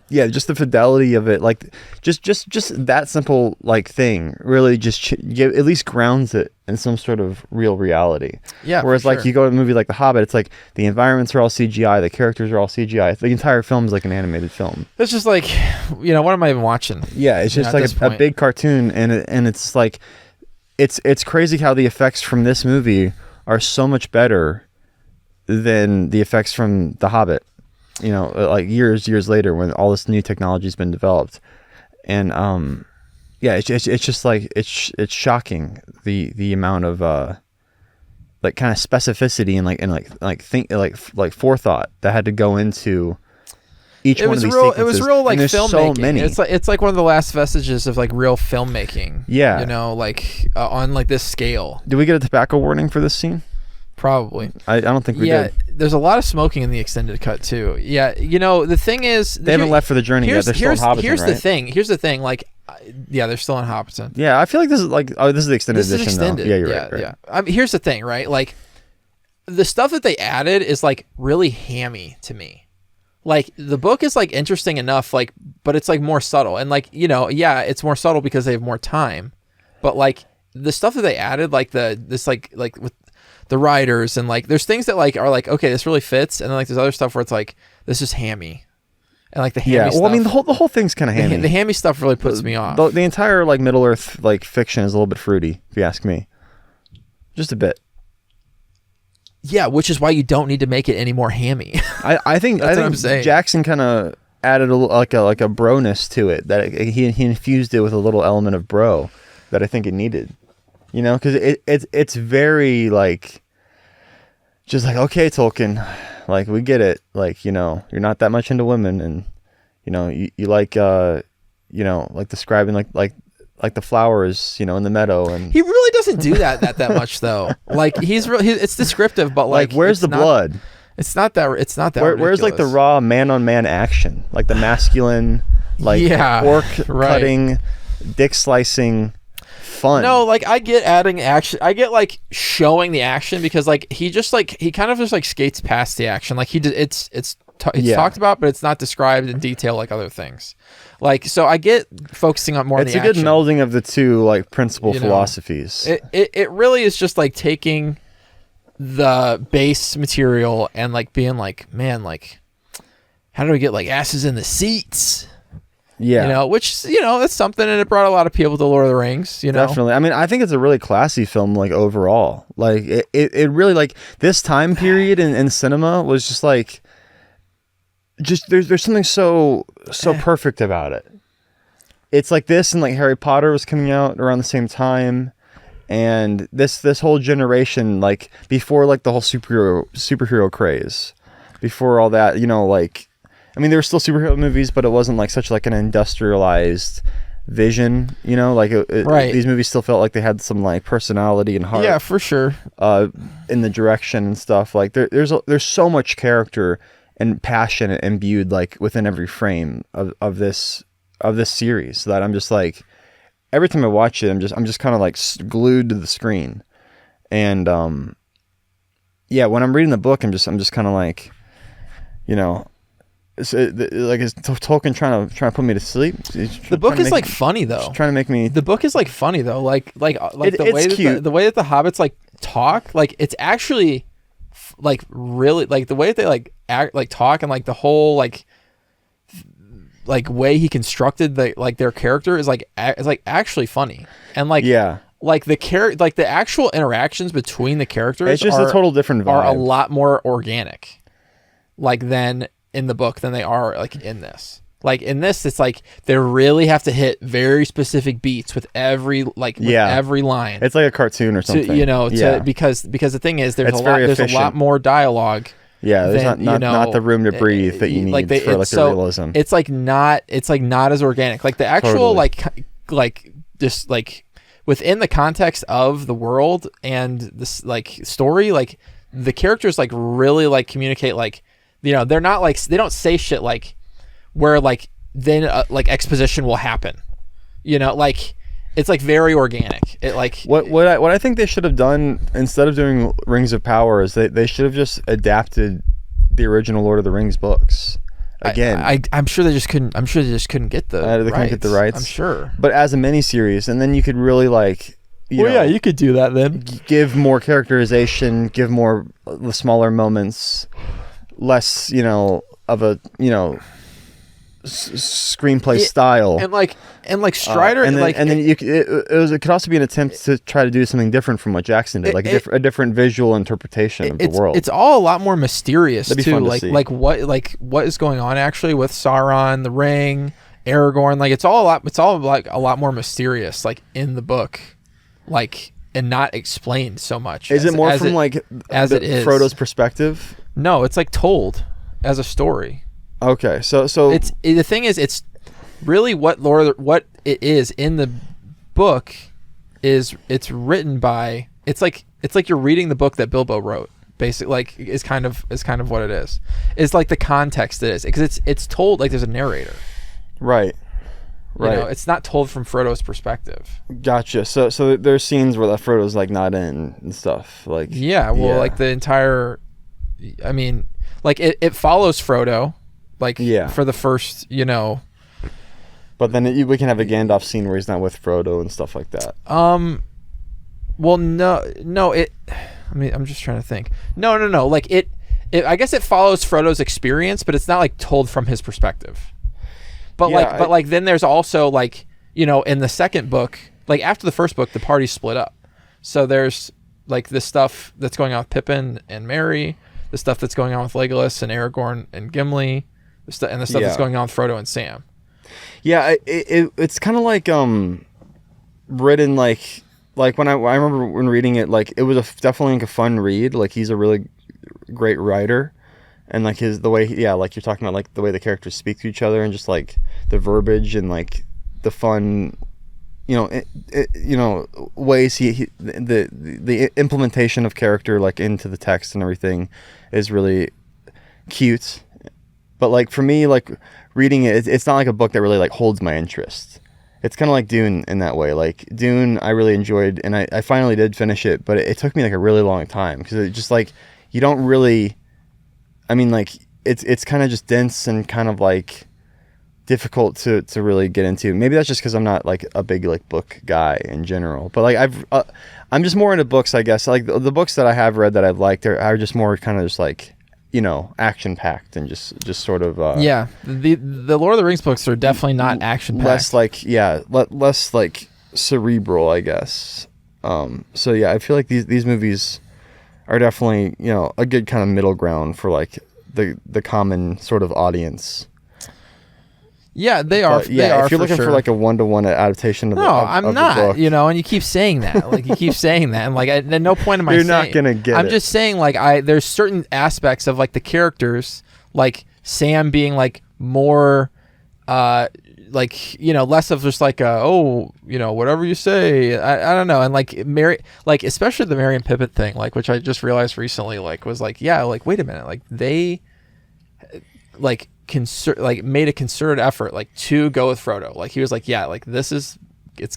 just the fidelity of it, like just that simple like thing really just at least grounds it in some sort of real reality. Yeah. Whereas like you go to a movie like The Hobbit, it's like the environments are all CGI, the characters are all CGI. The entire film is like an animated film. It's just like, what am I even watching? Yeah, it's just like a big cartoon, and it's like it's crazy how the effects from this movie are so much better than the effects from The Hobbit. Like years later when all this new technology's been developed. And it's just like it's shocking the amount of like kind of specificity and forethought that had to go into each one of these sequences. It was real like filmmaking. So many. It's like one of the last vestiges of like real filmmaking. Yeah. On like this scale. Do we get a tobacco warning for this scene? Probably. I don't think we did. There's a lot of smoking in the extended cut too. Yeah, the thing is, they haven't left for the journey yet. They're still in Hobbiton, Here's right? Here's the thing. Like, they're still in Hobbiton. Yeah, I feel like this is like this is the extended edition. Extended. Though. Yeah, you're right. Yeah. I mean, here's the thing, right? Like, the stuff that they added is like really hammy to me. Like, the book is like interesting enough, like, but it's like more subtle, and like it's more subtle because they have more time. But like the stuff that they added, like this with the riders, and like there's things that like are like, okay, this really fits, and then like there's other stuff where it's like, this is hammy, and like the hammy stuff, I mean the whole thing's kind of hammy. The hammy stuff really puts me off. The entire like Middle Earth like fiction is a little bit fruity, if you ask me, just a bit. Yeah, which is why you don't need to make it any more hammy. I think what I'm saying. Jackson kind of added like a broness to it, that he infused it with a little element of bro that I think it needed. Because it's very like, just like, okay, Tolkien, like we get it, like you're not that much into women, and you like like describing like the flowers in the meadow, and he really doesn't do that much though. Like it's descriptive, but like where's the blood? It's not that. Where's like the raw man on man action, like the masculine, like pork cutting, dick slicing. Fun. No, like I get adding action. I get like showing the action, because like he kind of just like skates past the action. Like it's talked about, but it's not described in detail like other things. Like, so I get focusing on more. It's a good melding of the two like principal philosophies. It really is just like taking the base material and like being like, man, like how do we get like asses in the seats? Yeah. Which, that's something, and it brought a lot of people to Lord of the Rings, Definitely. I mean, I think it's a really classy film, like, overall. Like, it really, like, this time period in cinema was just, like, there's something so perfect about it. It's like this, and, like, Harry Potter was coming out around the same time, and this whole generation, like, before, like, the whole superhero craze, before all that, like, I mean, there were still superhero movies, but it wasn't like such like an industrialized vision, like right. These movies still felt like they had some like personality and heart. Yeah, for sure. In the direction and stuff, like there's so much character and passion imbued like within every frame of this series, that I'm just like, every time I watch it, I'm just kind of like glued to the screen. And when I'm reading the book, I'm just kind of like, is Tolkien trying to put me to sleep? The book is like funny though. Trying to make me. The book is like funny though. Like the way cute. the way that the hobbits like talk, like it's actually like really like the way that they like act, like talk, and like the whole like way he constructed their character is like actually funny, and like like the actual interactions between the characters. It's just a total different vibe. Are a lot more organic, like than in the book than they are like in this. Like in this, it's like they really have to hit very specific beats with every every line. It's like a cartoon or something. Because the thing is, there's a lot more dialogue. Yeah, there's not the room to breathe that you need for like the realism. It's like not as organic. Like the actual like just like within the context of the world and this like story, like the characters like really like communicate like they're not like, they don't say shit like where like then like exposition will happen, like it's like very organic. It like what I think they should have done instead of doing Rings of Power is they should have just adapted the original Lord of the Rings books again. I'm sure they just couldn't. I'm sure they just couldn't get the rights. Couldn't get the rights. I'm sure. But as a miniseries, and then you could really like, you could do that then. Give more characterization, give more the smaller moments, less of a screenplay style, and like Strider, and then it could also be an attempt to try to do something different from what Jackson did, a different visual interpretation of the world. It's all a lot more mysterious too. Like what is going on actually with Sauron, the Ring, Aragorn. Like it's all like a lot more mysterious, like in the book, like and not explained so much. Is it more from it is Frodo's perspective? No, it's like told as a story. Okay, so it's the thing is, it's really what it is in the book is it's written by it's like you're reading the book that Bilbo wrote. Basically, like is kind of what it is. It's like the context it is because it's told like there's a narrator. Right. It's not told from Frodo's perspective. Gotcha. So there's scenes where Frodo's like not in and stuff like. Like the entire, I mean, like it follows Frodo. Like for the first, But then we can have a Gandalf scene where he's not with Frodo and stuff like that. Well, no. I'm just trying to think. No. Like it. I guess it follows Frodo's experience, but it's not like told from his perspective. But then there's also like in the second book, like after the first book, the party's split up. So there's like the stuff that's going on with Pippin and Merry, the stuff that's going on with Legolas and Aragorn and Gimli. And the stuff that's going on with Frodo and Sam. Yeah, it's kind of like written like when I remember when reading it, like it was definitely like a fun read. Like he's a really great writer, and like the way like you're talking about like the way the characters speak to each other and just like the verbiage and like the fun, ways the implementation of character like into the text and everything is really cute. But like for me, like reading it, it's not like a book that really like holds my interest. It's kind of like Dune in that way. Like Dune, I really enjoyed, and I finally did finish it, but it took me like a really long time because it just like you don't really. I mean, like it's kind of just dense and kind of like difficult to really get into. Maybe that's just because I'm not like a big like book guy in general. But like I'm just more into books, I guess. Like the books that I have read that I've liked are just more kind of just like. Action packed and just sort of the Lord of the Rings books are definitely not action packed. Less like cerebral, I guess. So yeah, I feel like these movies are definitely a good kind of middle ground for like the common sort of audience. Yeah, they are. But, yeah, if you're looking for like a 1-to-1 adaptation of I'm not. The book, and you keep saying that, like you keep saying that, and like at no point am I. You're not gonna get it. I'm just saying, like there's certain aspects of like the characters, like Sam being like more, less of just like whatever you say. I don't know, and like Mary, like especially the Merry and Pippin thing, like which I just realized recently, like was like wait a minute, like they, like. Made a concerted effort like to go with Frodo. Like he was like, it's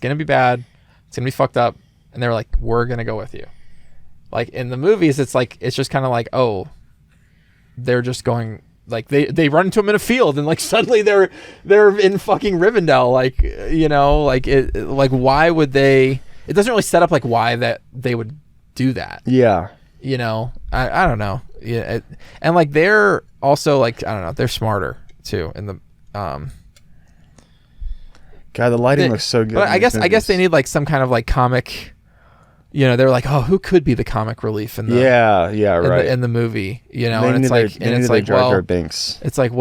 gonna be bad, it's gonna be fucked up, and they were like, we're gonna go with you. Like in the movies, it's like it's just kind of like, oh, they're just going like they run into him in a field and like suddenly they're in fucking Rivendell. Like like why would they? It doesn't really set up like why that they would do that. Yeah. I don't know. Yeah, and like they're also like I don't know, they're smarter too in the God, the lighting looks so good. But I guess they need like some kind of like comic. They're like, oh, who could be the comic relief in the in the movie? And it's like Jar Jar Binks. It's like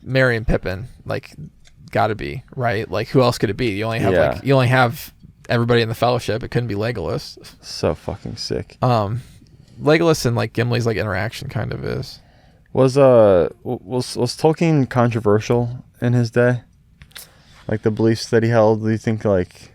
Merry and Pippin like got to be right. Like who else could it be? You only have everybody in the Fellowship. It couldn't be Legolas. So fucking sick. Legolas and like Gimli's like interaction kind of is. Was Tolkien controversial in his day? Like the beliefs that he held, do you think like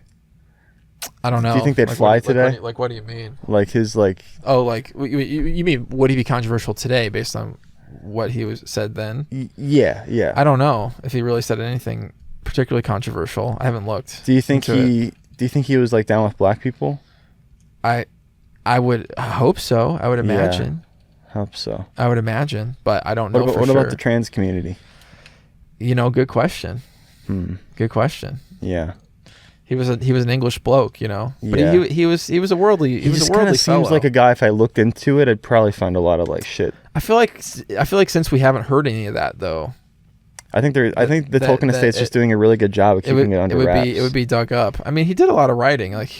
I don't know. Do you think they'd fly today? What do you mean? Like his like oh, like you mean would he be controversial today based on what he said then. Yeah. I don't know if he really said anything particularly controversial. I haven't looked. Do you think he was like down with black people? I would hope so. I would imagine. Yeah, hope so. I would imagine, but I don't know. What about the trans community? Good question. Good question. Yeah. He was an English bloke, but Yeah. he was a worldly He just fellow. seems like a guy. If I looked into it, I'd probably find a lot of like shit. I feel like since we haven't heard any of that though, I think the Tolkien estate's just doing a really good job of keeping it under wraps. It would be dug up. I mean, he did a lot of writing. Like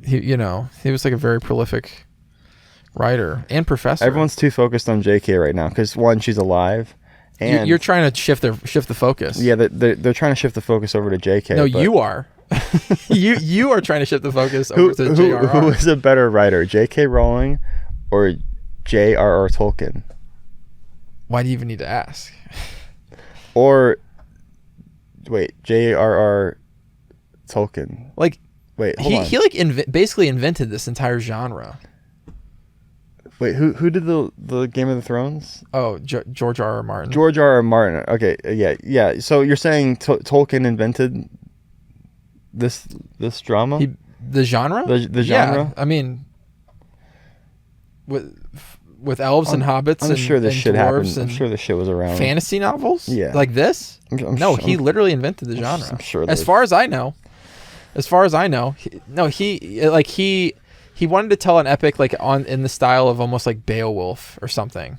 he was like a very prolific writer and professor. Everyone's too focused on J.K. right now because one, she's alive. And you're trying to shift the focus. Yeah, they're trying to shift the focus over to J.K. No, you are. you are trying to shift the focus over to J.R.R. Who is a better writer, J.K. Rowling or J.R.R. Tolkien? Why do you even need to ask? Or wait, J.R.R. Tolkien. Like, wait, hold on. He basically invented this entire genre. Wait, who did the Game of the Thrones? Oh, George R.R. Martin. George R.R. Martin. Okay, yeah. So you're saying Tolkien invented this drama? The genre? The genre? Yeah, I mean, with elves and hobbits I'm and sure this and shit happened. I'm and sure this shit was around. fantasy novels? Yeah. Like this? I'm he literally invented the genre. I'm sure. As far as I know, he wanted to tell an epic like in the style of almost like Beowulf or something.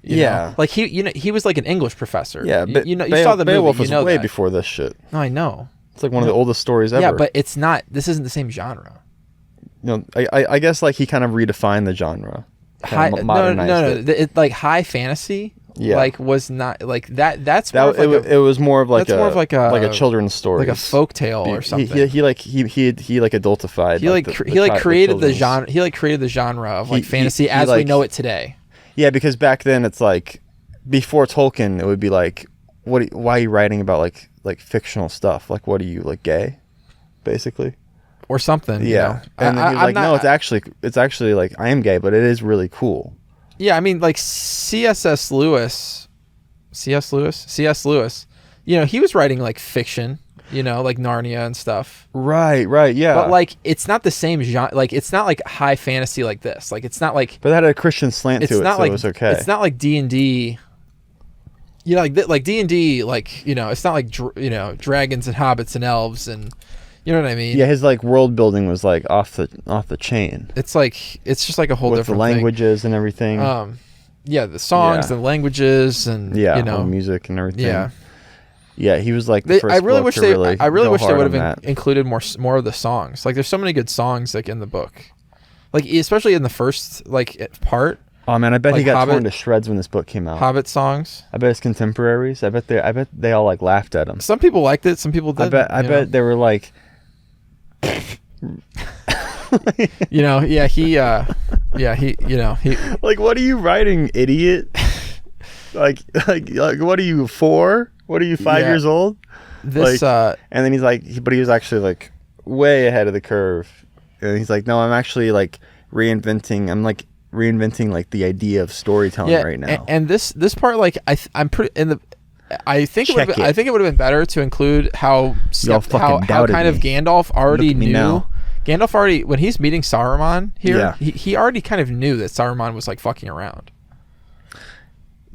You know? Like he was like an English professor. Yeah, but you saw the movie. Beowulf was way that. before this shit. No, I know. It's like one of the oldest stories ever. Yeah, but it's not. This isn't the same genre. No, I guess like he kind of redefined the genre. No. Like high fantasy. Yeah. Like was not like that. It was more of like a children's story, like a folk tale or something. He adultified. He created the genre. He created the genre of like fantasy as we know it today. Yeah, because back then it's like before Tolkien, it would be like, why are you writing about like fictional stuff? Like, what are you, like, gay, basically, or something? Yeah, and then he was like, no, it's actually like I am gay, but it is really cool. Yeah, I mean, like C.S. Lewis. He was writing like fiction, like Narnia and stuff. Right, yeah. But like, it's not the same genre. Like, it's not like high fantasy like this. Like, it's not like. But that had a Christian slant to it, so it was okay. It's not like D&D. Like D&D, like it's not like dragons and hobbits and elves and. You know what I mean? Yeah, his like world building was like off the chain. It's like it's just like a whole different the languages and everything. Yeah, the songs, the languages, and music and everything. Yeah, he was like. I really wish they would have included more of the songs. Like, there's so many good songs like in the book, like especially in the first like part. Oh man, I bet he got torn to shreds when this book came out. Hobbit songs. I bet his contemporaries. I bet they all like laughed at him. Some people liked it. Some people didn't. I bet they were like. He like, what are you writing, idiot? like what are you, 4? What are you, 5 years old? This and then he's like, but he was actually like way ahead of the curve, and he's like, no, I'm actually like reinventing like the idea of storytelling right now. And this part, like I'm pretty in the. I think it would have been better to include how kind of Gandalf already knew. Gandalf already, when he's meeting Saruman here, he already kind of knew that Saruman was like fucking around.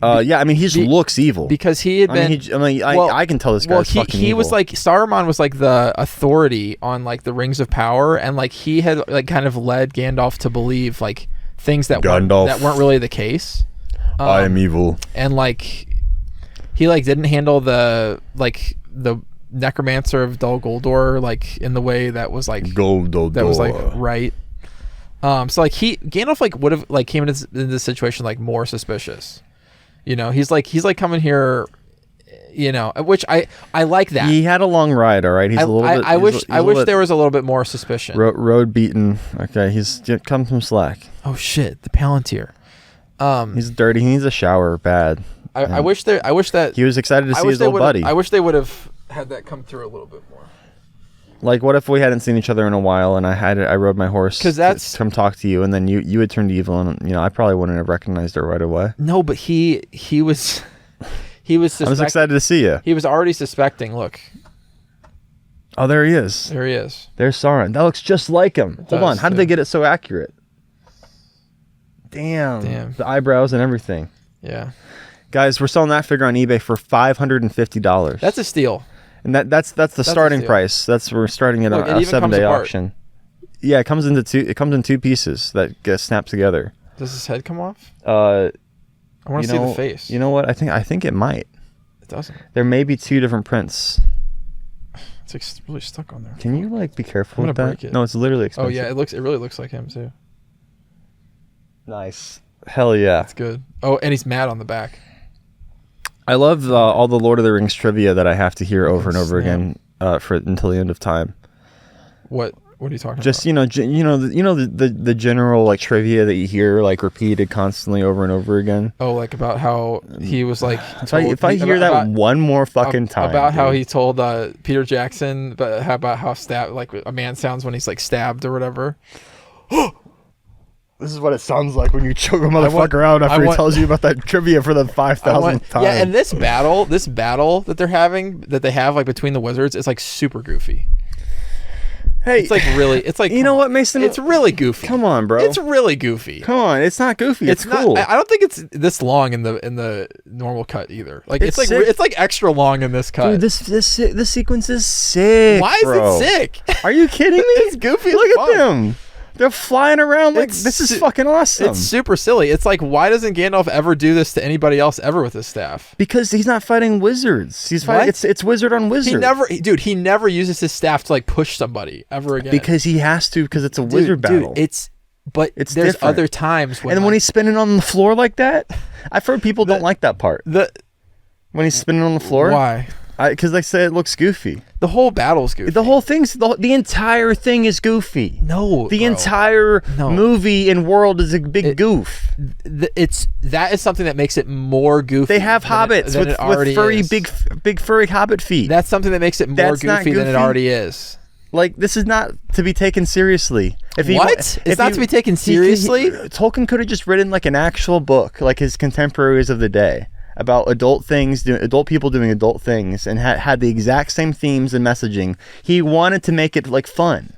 I mean, he looks evil because he had been. I can tell this guy's fucking evil. He was like, Saruman was like the authority on like the Rings of Power, and like he had like kind of led Gandalf to believe like things that weren't really the case. I am evil, and like he like didn't handle the necromancer of Dol Guldur like in the way that was like that was like right. So like Gandalf like would have like came into this situation like more suspicious. He's like coming here, which I like that. He had a long ride, all right. He's a little bit. I wish there was a little bit more suspicion. Road beaten. Okay, he's come some slack. Oh shit, the Palantir. He's dirty. He needs a shower bad. I wish that he was excited to see his old buddy. I wish they would have had that come through a little bit more. Like, what if we hadn't seen each other in a while, and I rode my horse to come talk to you, and then you had turned evil, and I probably wouldn't have recognized her right away. No, but he was I was excited to see you. He was already suspecting. Look. Oh, there he is. There he is. There's Sauron. That looks just like him. Hold on. How did they get it so accurate? Damn. The eyebrows and everything. Yeah. Guys, we're selling that figure on eBay for $550. That's a steal. And that's the starting price. We're starting at a 7-day auction. Yeah, it comes in two pieces that get snapped together. Does his head come off? I want to see the face. You know what? I think it might. It doesn't. There may be two different prints. It's like really stuck on there. Can you be careful with that? Break it. No, it's literally expensive. Oh yeah, it really looks like him too. Nice. Hell yeah. That's good. Oh, and he's mad on the back. I love all the Lord of the Rings trivia that I have to hear over and over again until the end of time. What are you talking about? Just the general like trivia that you hear like repeated constantly over and over again. Oh, like about how he was like. If I hear that one more fucking time about how he told Peter Jackson, but about how a man sounds when he's like stabbed or whatever. This is what it sounds like when you choke a motherfucker out after he tells you about that trivia for the 5,000th time. Yeah, and this battle that they have like between the wizards is like super goofy. Hey, it's like you know what, Mason? It's really goofy. Come on, bro. It's really goofy. Come on, it's not goofy. It's cool. I don't think it's this long in the normal cut either. Like it's like extra long in this cut. Dude, this sequence is sick. Why is it sick? Are you kidding me? It's goofy. Look at them. They're flying around like this is fucking awesome. It's super silly. It's like, why doesn't Gandalf ever do this to anybody else ever with his staff? Because he's not fighting wizards. He's fighting. It's wizard on wizard. He never uses his staff to like push somebody ever again. Because he has to. Because it's a wizard battle. There's different. other times when when he's spinning on the floor like that, I've heard people don't like that part. When he's spinning on the floor. Why? Because they say it looks goofy. The whole battle's goofy. The whole thing's the entire thing is goofy. No, the entire movie and world is a big goof. That is something that makes it more goofy. They have hobbits with furry big furry hobbit feet. That's something that makes it more goofy than it already is. Like, this is not to be taken seriously. It's not to be taken seriously? Tolkien could have just written like an actual book, like his contemporaries of the day, about adult people doing adult things, and had the exact same themes and messaging. He wanted to make it like fun.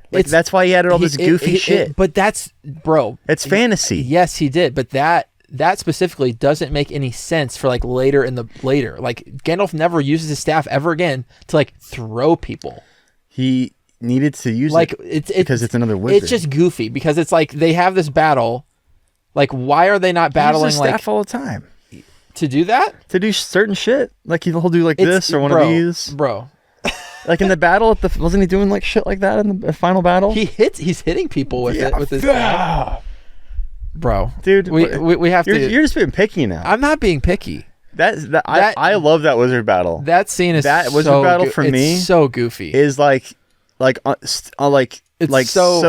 That's why he added all this goofy shit. But that's, bro. It's fantasy. Yes, he did. But that specifically doesn't make any sense for like later. Like, Gandalf never uses his staff ever again to like throw people. He needed to use it because it's another wizard. It's just goofy because it's like they have this battle. Like, why are they not battling staff all the time? To do that? To do certain shit. Like he'll do like this or one of these. Bro. Like in the battle wasn't he doing like shit like that in the final battle? He's hitting people with it with his staff. Bro. Dude, we have to. You're just being picky now. I'm not being picky. I love that wizard battle. That scene is wizard battle for me. It's so goofy. Is so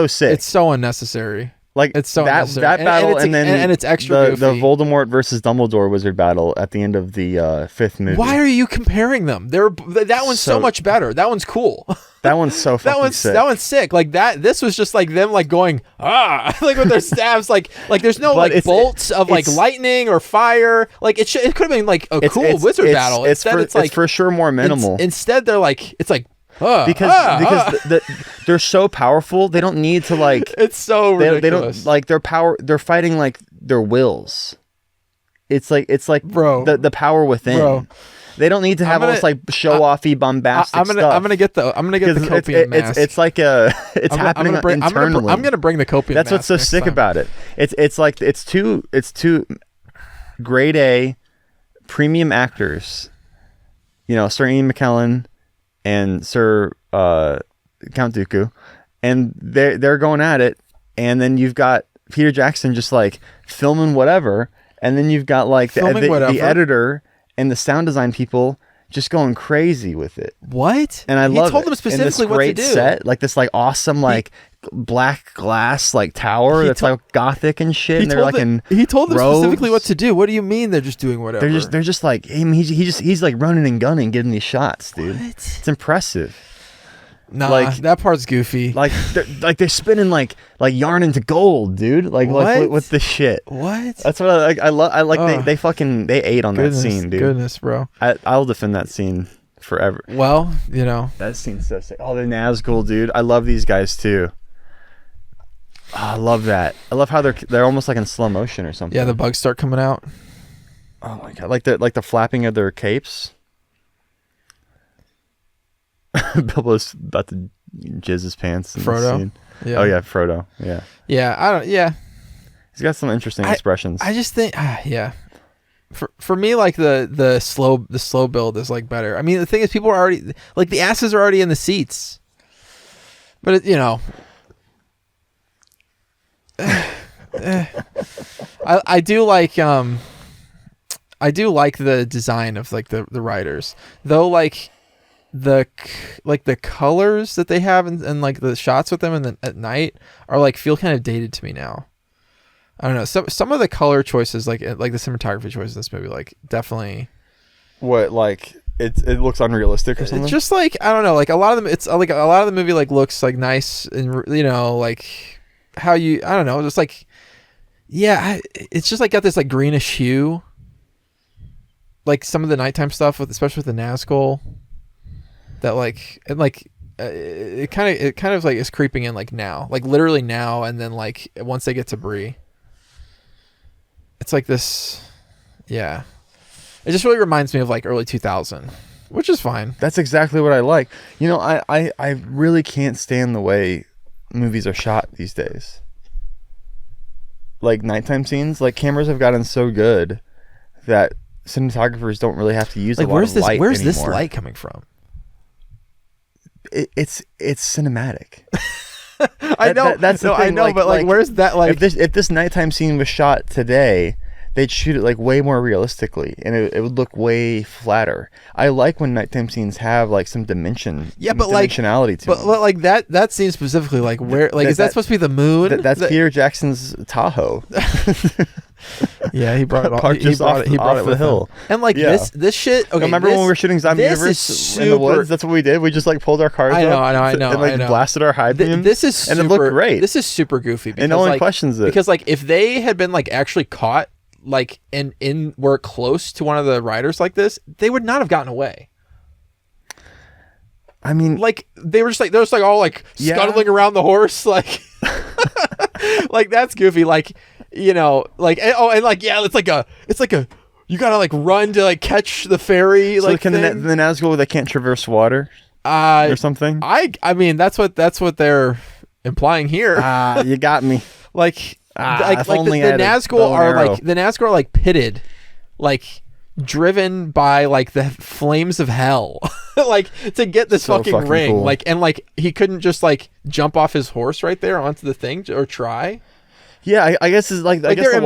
sick. It's so unnecessary. Like it's so that battle, and then it's extra goofy. The Voldemort versus Dumbledore wizard battle at the end of the fifth movie. Why are you comparing them? That one's so much better. That one's cool. That one's so fucking sick. That one's sick. Like that. This was just like them like going like with their staffs. Like there's no like bolts of like lightning or fire. Like it could have been like a cool wizard battle. Instead, it's for sure more minimal. Instead, they're like it's like. Because they're so powerful, they don't need to like. It's so ridiculous. They don't like their power. They're fighting like their wills. It's like bro, the power within. Bro. They don't need to have all this like show offy bombastic stuff. I'm gonna get the copium mask. It's happening internally. I'm gonna bring the copium. That's what's so sick about it. It's two grade A premium actors. Sir Ian McKellen and Sir Count Dooku, and they're going at it, and then you've got Peter Jackson just like filming whatever, and then you've got like the editor and the sound design people just going crazy with it. What? And I love it. He told them specifically what to do. Set, like this like awesome like black glass like tower that's like gothic and shit. And they're like he told them robes. specifically what to do. What do you mean they're just doing whatever? They're just like he's like running and gunning, getting these shots, dude. What? It's impressive. Nah, like that part's goofy. like they're spinning like yarn into gold, dude. Like what the shit? What? That's what I like. I like they ate on that scene, dude. Goodness, bro. I'll defend that scene forever. Well, you know, that scene's so sick. Oh, the Nazgul, dude. I love these guys too. Oh, I love that. I love how they're almost like in slow motion or something. Yeah, the bugs start coming out. Oh my god, like the flapping of their capes. Bilbo's about to jizz his pants. Frodo. Yeah. Oh yeah, Frodo. Yeah. Yeah, I don't. Yeah. He's got some interesting expressions. I just think, yeah. For me, like the slow build is like better. I mean, the thing is, people are already like the asses are already in the seats, but it, you know, I do like the design of like the riders, though. Like the colors that they have and like the shots with them and at night are like feel kind of dated to me now. I don't know. Some of the color choices, like the cinematography choices in this movie, like definitely. What, like it looks unrealistic or something? It's just like, I don't know. Like a lot of them, it's like a lot of the movie like looks like nice and, you know, like how you, I don't know, just like, yeah, it's just like got this like greenish hue. Like some of the nighttime stuff especially with the Nazgul. That like, and like it kind of like is creeping in like now, like literally now, and then like once they get to Bree, it's like this, yeah. It just really reminds me of like early 2000, which is fine. That's exactly what I like. You know, I really can't stand the way movies are shot these days. Like nighttime scenes, like cameras have gotten so good that cinematographers don't really have to use like a lot of light where's anymore. this light coming from? It's cinematic. I know. That's the thing. I know, but like, where's that? Like, if this nighttime scene was shot today, they'd shoot it like way more realistically, and it would look way flatter. I like when nighttime scenes have like some dimension, dimensionality to them. But like that scene specifically, like where, like, is that supposed to be the moon? That's Peter Jackson's Tahoe. Yeah, he brought it all. Parked just off the hill. And like this shit. Okay, remember when we were shooting Zombie Universe in the woods? That's what we did. We just like pulled our cars I know, and like blasted our high beams. This is super, and it looked great. This is super goofy. Because, and no one like, questions it. Because like if they had been like actually caught like in were close to one of the riders like this, they would not have gotten away. I mean, like they were just all like scuttling around the horse, like like that's goofy. Like, you know, like, and like, yeah, it's like a you gotta like run to like catch the ferry. So like, can the Nazgul, they can't traverse water or something? I mean, that's what they're implying here. You got me. Like the Nazgul are like pitted, like driven by like the flames of hell, like to get this fucking ring. Cool. Like, and like he couldn't just like jump off his horse right there onto the thing or try. Yeah, I guess it's like I guess the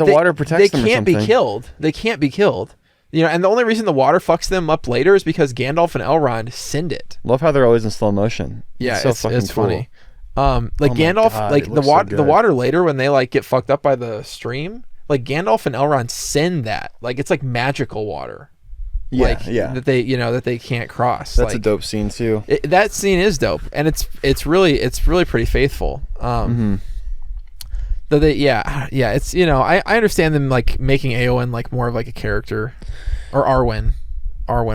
water protects them. They can't be killed. They can't be killed. You know, and the only reason the water fucks them up later is because Gandalf and Elrond send it. Love how they're always in slow motion. Yeah, it's cool. funny. Like Gandalf, God, like the water later when they like get fucked up by the stream, like Gandalf and Elrond send that. Like it's like magical water. Yeah, that they can't cross. That's like, a dope scene too. That scene is dope, and it's really pretty faithful. Though it's, you know, I understand them like making Eowyn like more of like a character, or Arwen.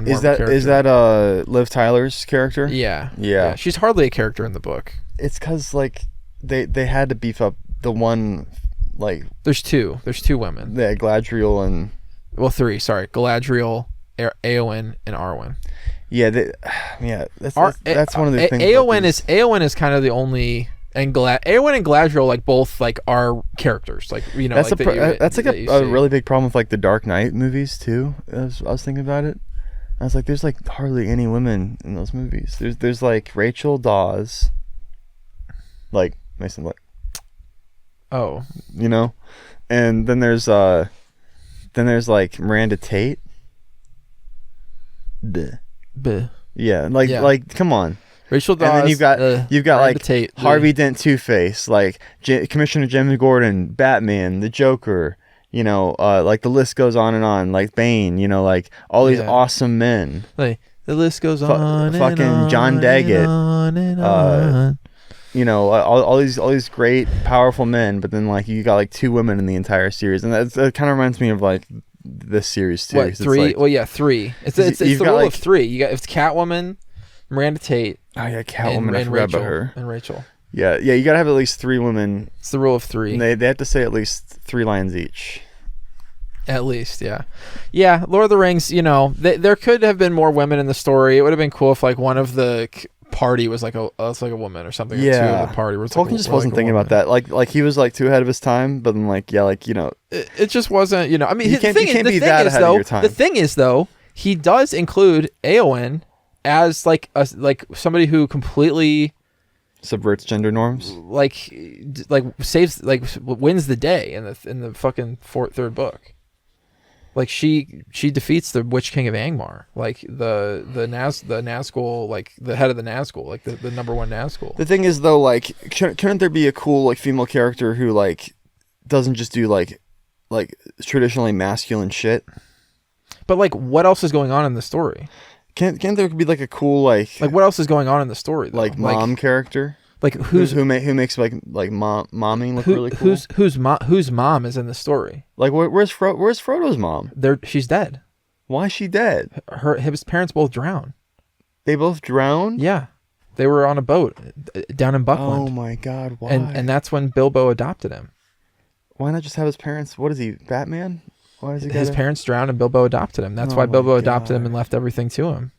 Is that Liv Tyler's character? Yeah. She's hardly a character in the book. It's because like they had to beef up the one, like there's two women. Yeah, Galadriel and three. Sorry, Galadriel, Eowyn, and Arwen. Yeah, that's one of the things. Eowyn is kind of the only. And Eowyn and Galadriel like both like are characters, like, you know, that's like a really big problem with like the Dark Knight movies too. I was thinking about it. I was like, there's like hardly any women in those movies. There's like Rachel Dawes, like Mason, like, oh, you know, and then there's like Miranda Tate. Buh. Yeah, like come on. Rachel Dawes, and then you've got like Tate, Harvey Dent, Two-Face, like Commissioner Jim Gordon, Batman, the Joker, you know, like the list goes on and on, like Bane, you know, like all these awesome men. Like The list goes on. Fucking and John on Daggett. And on and on. You know, all these great, powerful men, but then like you got like 2 women in the entire series, and that kind of reminds me of like this series too. What, 3? Like, well, yeah, 3. It's the rule of 3. You got it's Catwoman, Miranda Tate. Oh yeah, Catwoman. I forgot about her. And Rachel. Yeah. You gotta have at least 3 women. It's the rule of 3. And they have to say at least 3 lines each. At least, yeah. Yeah, Lord of the Rings, you know, there could have been more women in the story. It would have been cool if like one of the party was like a woman or something. Yeah. Or 2 of the party was Tolkien just wasn't thinking about that. Like he was like too ahead of his time, but then like yeah, like you know, it just wasn't. You know, I mean, you can't be that ahead of your time. The thing is though, he does include Eowyn as like somebody who completely subverts gender norms, like saves, like wins the day in the fucking third book. Like she defeats the Witch King of Angmar, like the Nazgul, like the head of the Nazgul, like the number 1 Nazgul. The thing is though, like couldn't there be a cool like female character who like doesn't just do like traditionally masculine shit? But like, what else is going on in the story? Can't there be like a cool like what else is going on in the story though? Like mom character? Like who makes like momming look really cool? Whose mom is in the story? Like where's Frodo's mom? She's dead. Why is she dead? His parents both drowned. They both drowned? Yeah, they were on a boat down in Buckland. Oh my god! Why? And that's when Bilbo adopted him. Why not just have his parents? What is he, Batman? Why is he? His parents drowned and Bilbo adopted him. That's why Bilbo adopted him and left everything to him.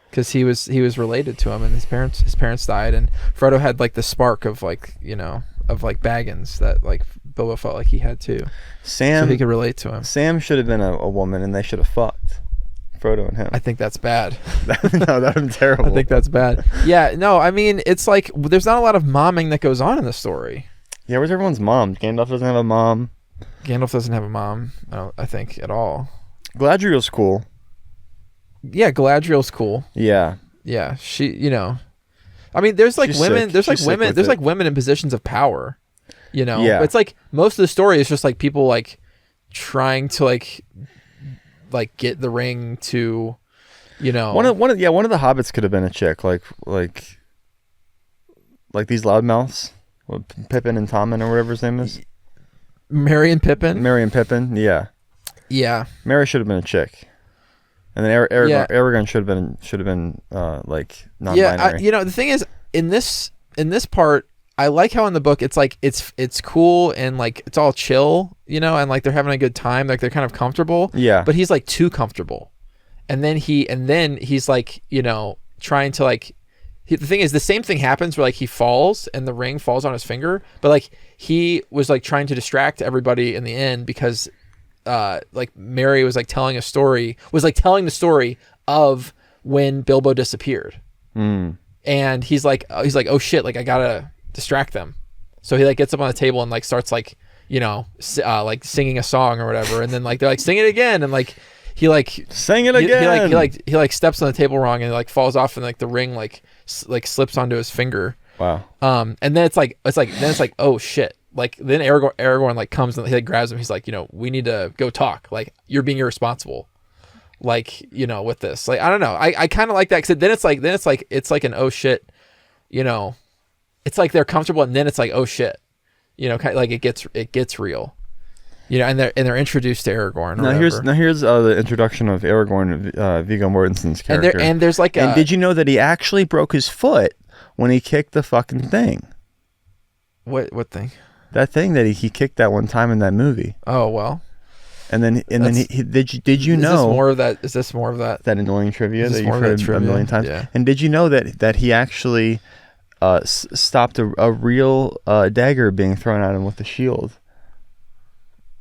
Because he was related to him, and his parents died, and Frodo had like the spark of like, you know, of like Baggins that like Bilbo felt like he had too. So he could relate to him. Sam should have been a woman, and they should have fucked. Frodo and him. I think that's bad. No, that would be terrible. I think that's bad. Yeah, no, I mean, it's like there's not a lot of momming that goes on in the story. Yeah, where's everyone's mom? Gandalf doesn't have a mom. Gandalf doesn't have a mom, I think, at all. Galadriel's cool. Yeah, Galadriel's cool. Yeah. Yeah, she, you know, I mean, there's like She's women, sick. there's She's like women, there's like women in positions of power, you know. Yeah. But it's like most of the story is just like people like trying to like get the ring to, you know. One of the hobbits could have been a chick, like these loudmouths, Pippin and Tommen or whatever his name is. Merry and Pippin. Yeah. Yeah. Merry should have been a chick. And then Aragorn should have been like non-binary. Yeah, you know, the thing is in this part, I like how in the book it's like it's cool and like it's all chill, you know, and like they're having a good time, like they're kind of comfortable. Yeah. But he's like too comfortable, and then he's like, you know, trying to like. The thing is, the same thing happens where like he falls and the ring falls on his finger, but like he was like trying to distract everybody in the end because. Like Mary was like telling the story of when Bilbo disappeared, and he's like, oh shit, like I gotta distract them, so he like gets up on the table and like starts like, you know, like singing a song or whatever, and then like they're like sing it again, and like he like sing it again, he like steps on the table wrong and like falls off, and like the ring like slips onto his finger. Wow. And then it's like oh shit. Like then Aragorn like comes and he like grabs him. He's like, you know, we need to go talk. Like you're being irresponsible. Like, you know, with this. Like I don't know. I kind of like that because then it's like an oh shit. You know, it's like they're comfortable and then it's like oh shit. You know, kind of like it gets real. You know, and they're introduced to Aragorn. Now here's the introduction of Aragorn, Viggo Mortensen's character. And there's like and did you know that he actually broke his foot when he kicked the fucking thing? What thing? That thing that he kicked that one time in that movie. Oh well. And then he did you know? Is this more of that? That annoying trivia that you've heard a million times. Yeah. And did you know that he actually stopped a real dagger being thrown at him with a shield?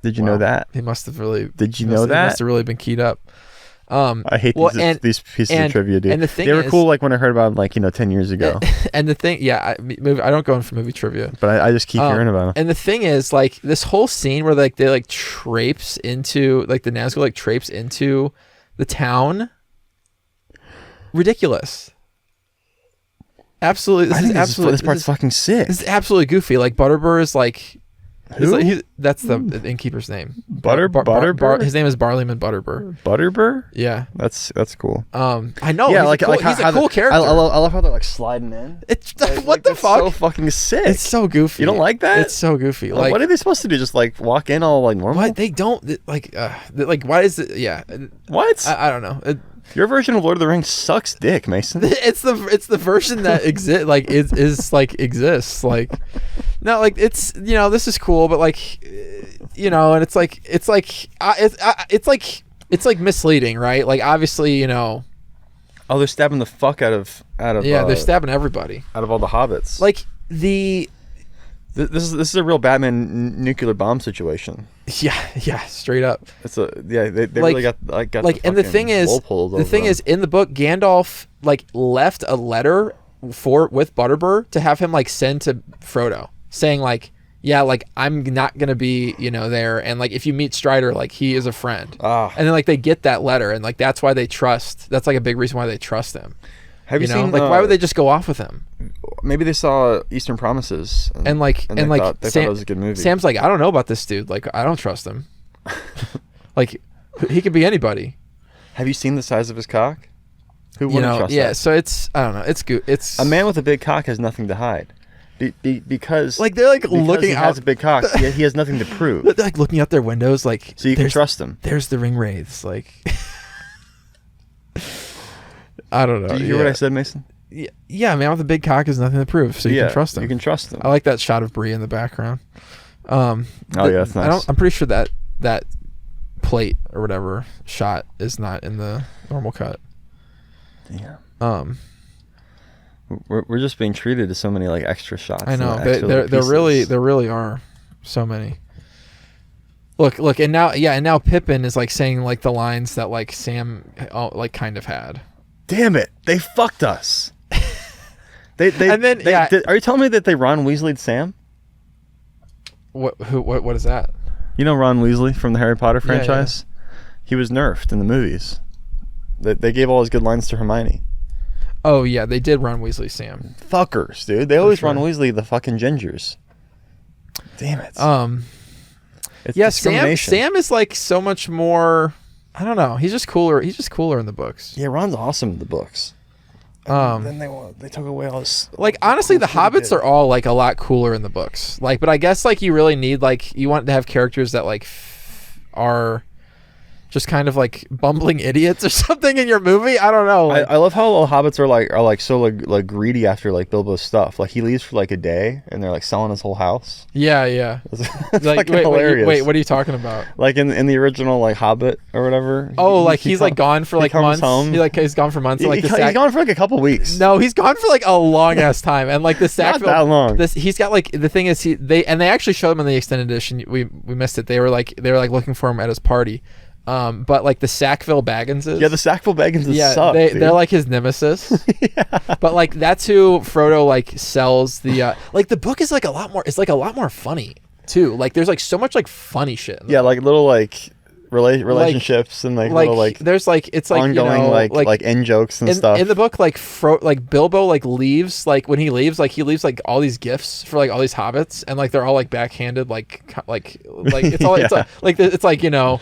Did you know that? He must have really. Did you know that? He must have really been keyed up. I hate these pieces of trivia, dude. And the thing they were cool, like when I heard about them, like 10 years ago. And the thing, yeah, I don't go in for movie trivia, but I just keep hearing about them. And the thing is, like this whole scene where like they like traipse into like the Nazgul like traipse into the town, ridiculous. Absolutely, this part's fucking sick. This is absolutely goofy. Like Butterbur is like Who? That's the innkeeper's name. Butterbur? His name is Barleyman Butterbur. Butterbur? Yeah. That's cool. I know. Yeah, He's a cool character. I love how they're like sliding in. It's what the fuck? So fucking sick. It's so goofy. You don't like that? It's so goofy. Like, what are they supposed to do? Just like walk in all like normal? What they don't like? Why is it? Yeah. What? I don't know. Your version of Lord of the Rings sucks dick, Mason. It's the version that exists. Like is like exists. Like no, like it's this is cool, but like and it's like misleading, right? Like obviously Oh, they're stabbing the fuck out of they're stabbing everybody out of all the hobbits. like this is a real Batman nuclear bomb situation. Yeah, straight up. It's they really got like, and the thing is in the book, Gandalf like left a letter with Butterbur to have him like send to Frodo saying like, yeah, like I'm not gonna be there, and like if you meet Strider, like he is a friend. And then like they get that letter, and like that's why they trust. That's like a big reason why they trust him. Have you seen like why would they just go off with him? Maybe they saw Eastern Promises and they thought it was a good movie. Sam's like, I don't know about this dude. Like I don't trust him. Like he could be anybody. Have you seen the size of his cock? Who wouldn't trust that? So it's I don't know. It's good. It's a man with a big cock has nothing to hide. Because like they're like looking he out. has a big cock. He has nothing to prove. They're like looking out their windows, like so you can trust him. There's the ring wraiths, like. I don't know. Do you hear what I said, Mason? Yeah, man with a big cock has nothing to prove, so you can trust him. You can trust him. I like that shot of Bree in the background. Yeah, that's nice. I'm pretty sure that plate or whatever shot is not in the normal cut. Damn. We're just being treated to so many like extra shots. I know. There really are so many. Look, and now Pippin is like saying like the lines that like Sam like kind of had. Damn it! They fucked us. Are you telling me that they Ron Weasley'd Sam? What is that? You know Ron Weasley from the Harry Potter franchise? Yeah. He was nerfed in the movies. They gave all his good lines to Hermione. Oh yeah, they did Ron Weasley Sam. Fuckers, dude. They always Ron Weasley the fucking gingers. Damn it. It's discrimination. Sam is like so much more. I don't know. He's just cooler. He's just cooler in the books. Yeah, Ron's awesome in the books. Then they took away all this. Like honestly, the Hobbits are all like a lot cooler in the books. Like, but I guess like you really need like you want to have characters that like are just kind of like bumbling idiots or something in your movie. I don't know. Like, I love how all hobbits are so like greedy after like Bilbo's stuff. Like he leaves for like a day and they're like selling his whole house. Yeah. It's like hilarious. Wait, what are you talking about? Like in the original like Hobbit or whatever. Oh, he's like gone for like months. Home. He's gone for months. He's gone for like a couple weeks. No, he's gone for like a long ass time. And like the Sackville, not that long. He's got like the thing is they actually showed him in the extended edition. We missed it. They were like looking for him at his party. But like the Sackville Bagginses. Yeah, the Sackville Bagginses suck. They're like his nemesis. Yeah. But like that's who Frodo like sells the like the book is like a lot more. It's like a lot more funny too. Like there's like so much like funny shit. Yeah, like little like relationships and like little like there's like it's like ongoing like end jokes and stuff. In the book, like Bilbo like leaves when he leaves like all these gifts for like all these hobbits and like they're all like backhanded like it's all it's like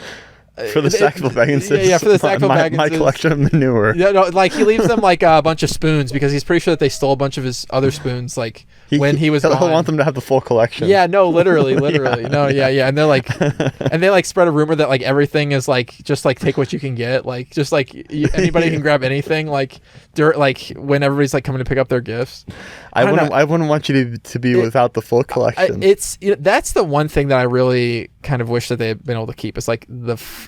for the Sackville Bagginses. Yeah, for the Sackville Bagginses. My collection of manure. Yeah, no, like he leaves them like a bunch of spoons because he's pretty sure that they stole a bunch of his other spoons like when he was gone. He'll want them to have the full collection. Yeah, no, literally. No, yeah. And they're like and they like spread a rumor that like everything is like just like take what you can get, like just like anybody can grab anything like when everybody's like coming to pick up their gifts. I wouldn't want you to be without the full collection. That's the one thing that I really kind of wish that they had been able to keep. It's like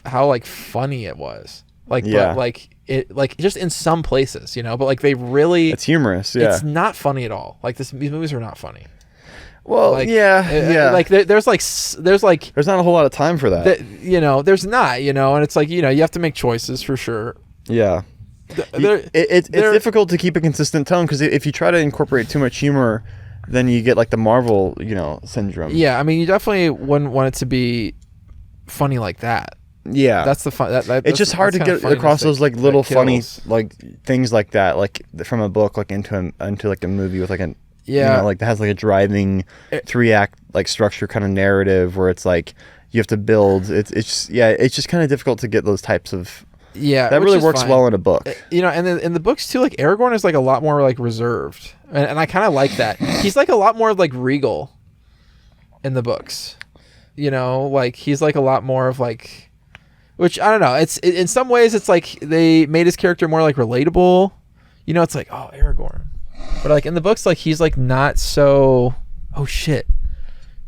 how like funny it was. Like but like it like just in some places, but like they really it's humorous. Yeah, it's not funny at all. Like these movies are not funny. Well, like, yeah. Like there's not a whole lot of time for that. There's not, and it's like you have to make choices for sure. Yeah. It's difficult to keep a consistent tone because if you try to incorporate too much humor, then you get like the Marvel, syndrome. Yeah, I mean, you definitely wouldn't want it to be funny like that. Yeah, that's the fun. It's just hard to get across those like little funny like things like that, like from a book like into like a movie with like Yeah. You know, like that has like a driving 3-act like structure kind of narrative where it's like you have to build. It's just kind of difficult to get those types of. Yeah, that really works well in a book. You know, and in the books too, like Aragorn is like a lot more like reserved, and I kind of like that. He's like a lot more like regal in the books. You know, like he's like a lot more of like, which I don't know. In some ways it's like they made his character more like relatable. You know, it's like, oh, Aragorn, but like in the books, like he's like not so. Oh shit.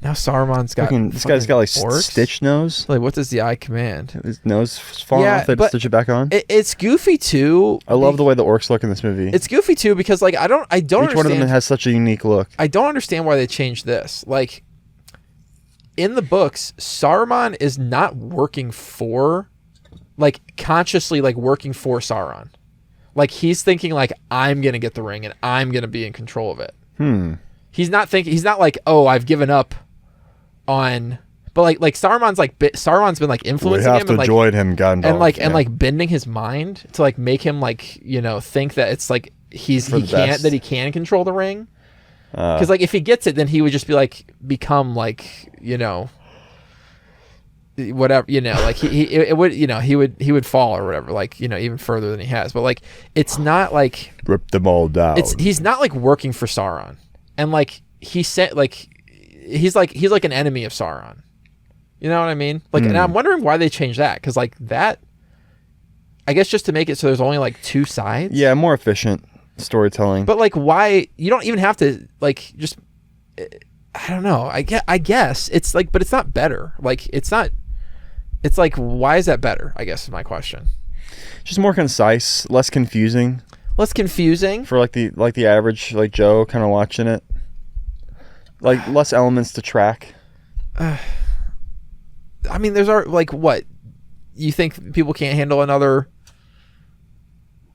Now Saruman's got this guy's got like orcs? stitch nose. Like, what does the eye command? His nose falling off. They stitch it back on. It's goofy too. I love the way the orcs look in this movie. It's goofy too because like I don't Each understand. one of them has such a unique look. I don't understand why they changed this. Like in the books, Saruman is not working for, like consciously like working for Sauron. Like he's thinking like I'm gonna get the ring and I'm gonna be in control of it. He's not thinking. He's not like, oh, I've given up on, but like Sauron's been like influencing him and like join him, Gandalf, and like bending his mind to like make him like, you know, think that it's like he can control the ring, because like if he gets it, then he would just be like become like, you know, whatever, you know, like he would fall or whatever, like, you know, even further than he has. But like it's not like rip them all down. He's not like working for Sauron, and like he said like. He's like an enemy of Sauron. You know what I mean? Like, and I'm wondering why they changed that, because like that, I guess just to make it so there's only like two sides. Yeah, more efficient storytelling. But like, why you don't even have to like just? I don't know. I guess it's like, but it's not better. Like, it's not. It's like, why is that better? I guess is my question. Just more concise, less confusing. Less confusing for like the average like Joe kind of watching it. Like less elements to track. I mean, there's like what you think people can't handle another.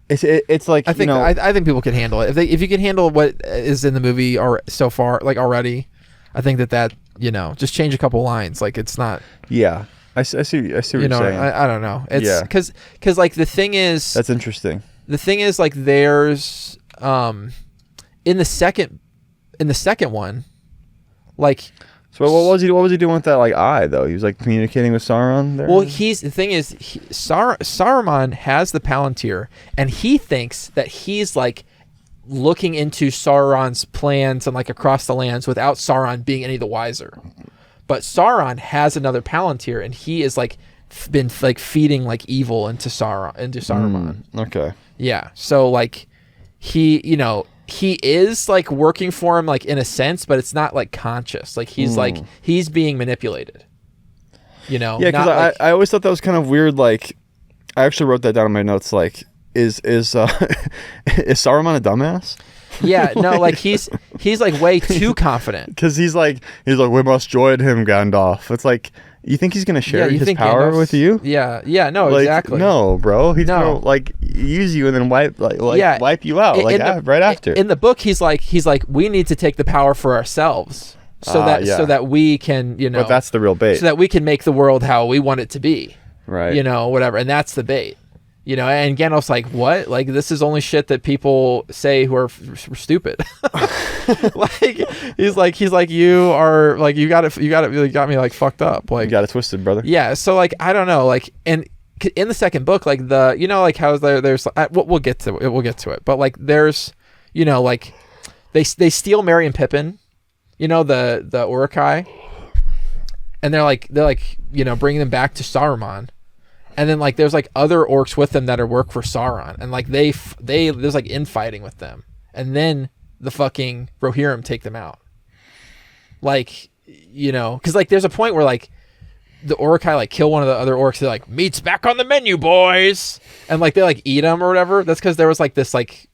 It's like I think I think people can handle it if you can handle what is in the movie or so far like already. I think that you know, just change a couple lines, like it's not. Yeah, I see what you're saying. I don't know. It's because like the thing is that's interesting. The thing is like there's in the second one. Like, so what was he doing with that like eye though? He was like communicating with Sauron there. Well, the thing is, Saruman has the Palantir, and he thinks that he's like looking into Sauron's plans and like across the lands without Sauron being any the wiser. But Sauron has another Palantir, and he is like been like feeding like evil into Saruman. Okay. Yeah. So like he, you know. He is like working for him like in a sense, but it's not like conscious. Like he's like he's being manipulated. You know? Yeah, because I always thought that was kind of weird. Like I actually wrote that down in my notes. Like is Saruman a dumbass? Yeah, no, like he's like way too confident. Because he's like we must join him, Gandalf. It's like, you think he's gonna share his power with you? Yeah, no, like, exactly. No, bro, he's gonna like use you and then wipe you out right after. In the book, he's like we need to take the power for ourselves, so that we can, you know. But that's the real bait. So that we can make the world how we want it to be. Right. You know, whatever, and that's the bait. You know, and Gandalf's like, what? Like, this is only shit that people say who are stupid. Like, he's like, you are like, you got me like fucked up. Like, you got it twisted, brother. Yeah. So like, I don't know. Like, and in the second book, like you know, like how there's we'll get to it. But like, there's, you know, like they steal Merry and Pippin, you know, the Uruk-hai, and they're like, you know, bringing them back to Saruman. And then like there's like other orcs with them that work for Sauron, and like they there's like infighting with them, and then the fucking Rohirrim take them out. Like, you know, because like there's a point where like the Uruk-hai like kill one of the other orcs. They're like, meat's back on the menu, boys, and like they like eat them or whatever. That's because there was like this like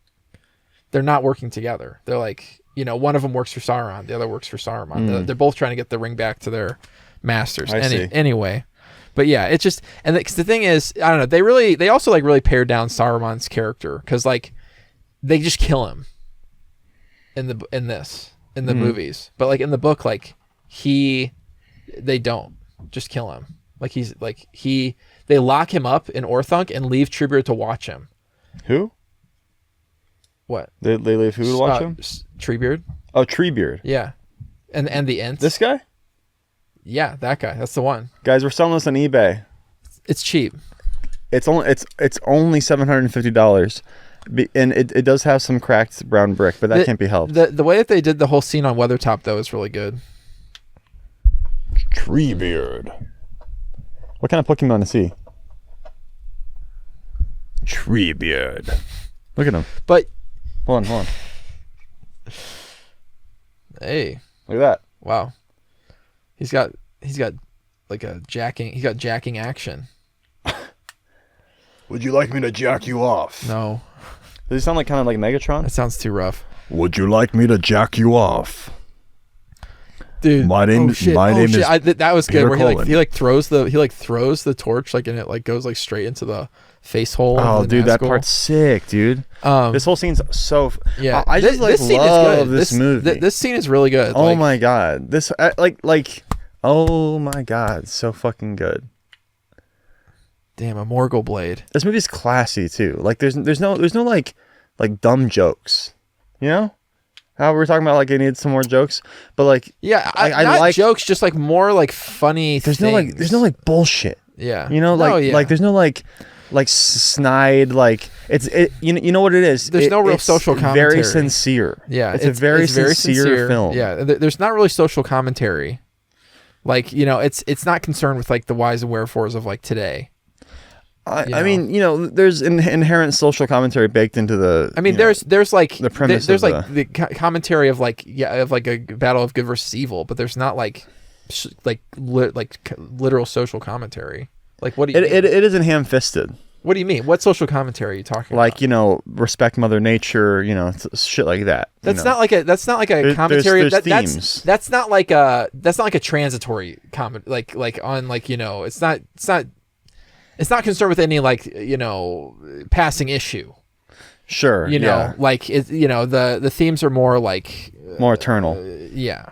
they're not working together. They're like, you know, one of them works for Sauron, the other works for Saruman. They're both trying to get the ring back to their masters. Anyway. But yeah, it's just, and the thing is, I don't know. They also like really pared down Saruman's character, because like they just kill him in the movies, but like in the book, like they don't just kill him. Like they lock him up in Orthanc and leave Treebeard to watch him. Who? What? They leave who to watch him? Treebeard. Oh, Treebeard. Yeah, and the Ents. This guy? Yeah, that guy. That's the one. Guys, we're selling this on eBay. It's cheap. It's only $750, and it does have some cracked brown brick, but that can't be helped. The way that they did the whole scene on Weathertop though is really good. Treebeard. What kind of Pokemon is he? Treebeard. Look at him. But hold on. Hey. Look at that. Wow. He's got like he's got jacking action. Would you like me to jack you off? No. Does he sound like kind of like Megatron? That sounds too rough. Would you like me to jack you off? Dude, my name is that was Peter good. Where Cullen. he throws the torch like and it like goes like straight into the face hole. Oh, dude, that Nazgul. part's sick, dude. This whole scene's so. Yeah, I just this scene love is good. this movie. This scene is really good. Oh my god, this oh my god, so fucking good. Damn, a Morgul blade. This movie's classy too. Like there's no like dumb jokes, you know. How we were talking about like it needs some more jokes, but like I not like jokes, just like more like funny. There's things. no bullshit. Yeah, you know, like there's no like snide like you know what it is. There's no real social commentary. Very sincere. Yeah, it's a very sincere film. Yeah, there's not really social commentary. Like you know, it's not concerned with like the whys and wherefores of like today. I mean, you know, there's inherent social commentary baked into the. I mean, there's like the premise. There's like the commentary of like of like a battle of good versus evil, but there's not like literal social commentary. Like what do you? It isn't ham-fisted. What do you mean? What social commentary are you talking about? Like, you know, respect Mother Nature, you know, shit like that. That's not like a commentary. There's themes. That's not like a transitory comment. Like on like you know, it's not concerned with any like you know passing issue. Sure. You know, like it. You know, the themes are more like more eternal. Yeah.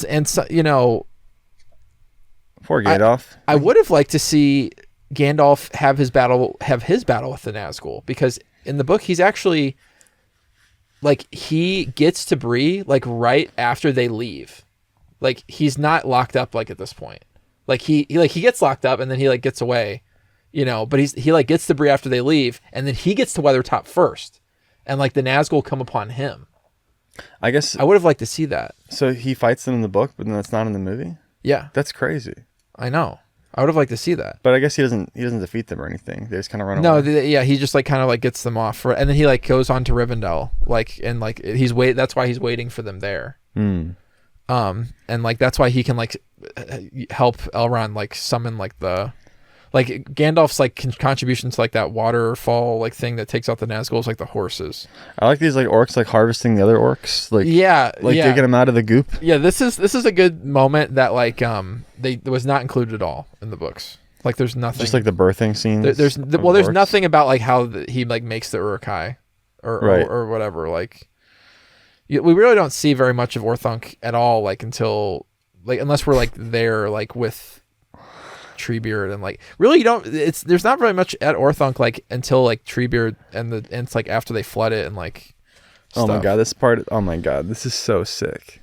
And so you know. Poor Gandalf. I would have liked to see Gandalf have his battle with the Nazgul, because in the book he's actually like he gets to Bree like right after they leave. Like he's not locked up like at this point. Like he gets locked up and then he like gets away, you know, but he like gets to Bree after they leave and then he gets to Weathertop first. And like the Nazgul come upon him. I guess I would have liked to see that. So he fights them in the book, but then that's not in the movie? Yeah. That's crazy. I know. I would have liked to see that. But I guess he doesn't defeat them or anything. They just kind of run away. No, yeah, he just like kind of like gets them off, and then he like goes on to Rivendell, like and like that's why he's waiting for them there. Mm. And like that's why he can like help Elrond like summon like Gandalf's like contribution to like that waterfall like thing that takes out the Nazgul is like the horses. I like these like orcs like harvesting the other orcs, like digging them out of the goop. Yeah, this is a good moment that like was not included at all in the books. Like there's nothing. Just like the birthing scenes. There's nothing about like how he like makes the Uruk-hai or whatever. Like we really don't see very much of Orthanc at all. Like until like unless we're like there like with Treebeard and like really you don't. There's not very much at Orthanc like until like Treebeard and it's like after they flood it and like. Oh my god, this part! Oh my god, this is so sick.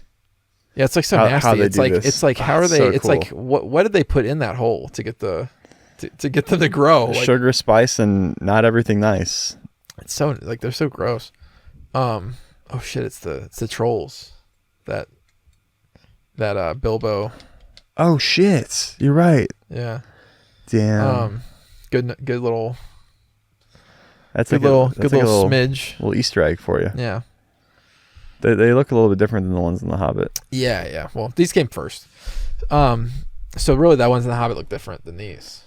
Yeah, it's like so nasty. It's like how are they? So it's cool. like what did they put in that hole to get to get them to grow? Like, sugar, spice, and not everything nice. It's so like they're so gross. Oh shit! It's the trolls that Bilbo. Oh shit! You're right. Yeah. Damn. Good little. That's good like little a smidge. Little Easter egg for you. Yeah. They look a little bit different than the ones in The Hobbit. Yeah. Well, these came first. So really, that ones in The Hobbit look different than these.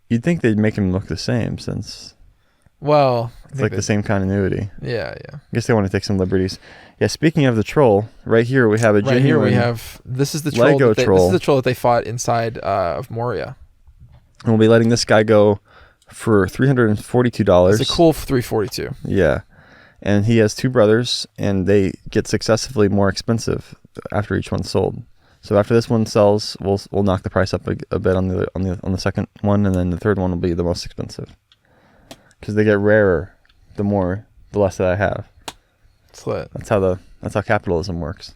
You'd think they'd make them look the same since. Well, it's like the same continuity. Yeah. I guess they want to take some liberties. Yeah. Speaking of the troll, right here we have a genuine. Right here we have. This is the troll. Lego troll. This is the troll that they fought inside of Moria. And we'll be letting this guy go for $342. It's a cool $342. Yeah. And he has two brothers, and they get successively more expensive after each one's sold. So after this one sells, we'll knock the price up a bit on the second one, and then the third one will be the most expensive. because they get rarer the less that I have. Slit. That's how capitalism works.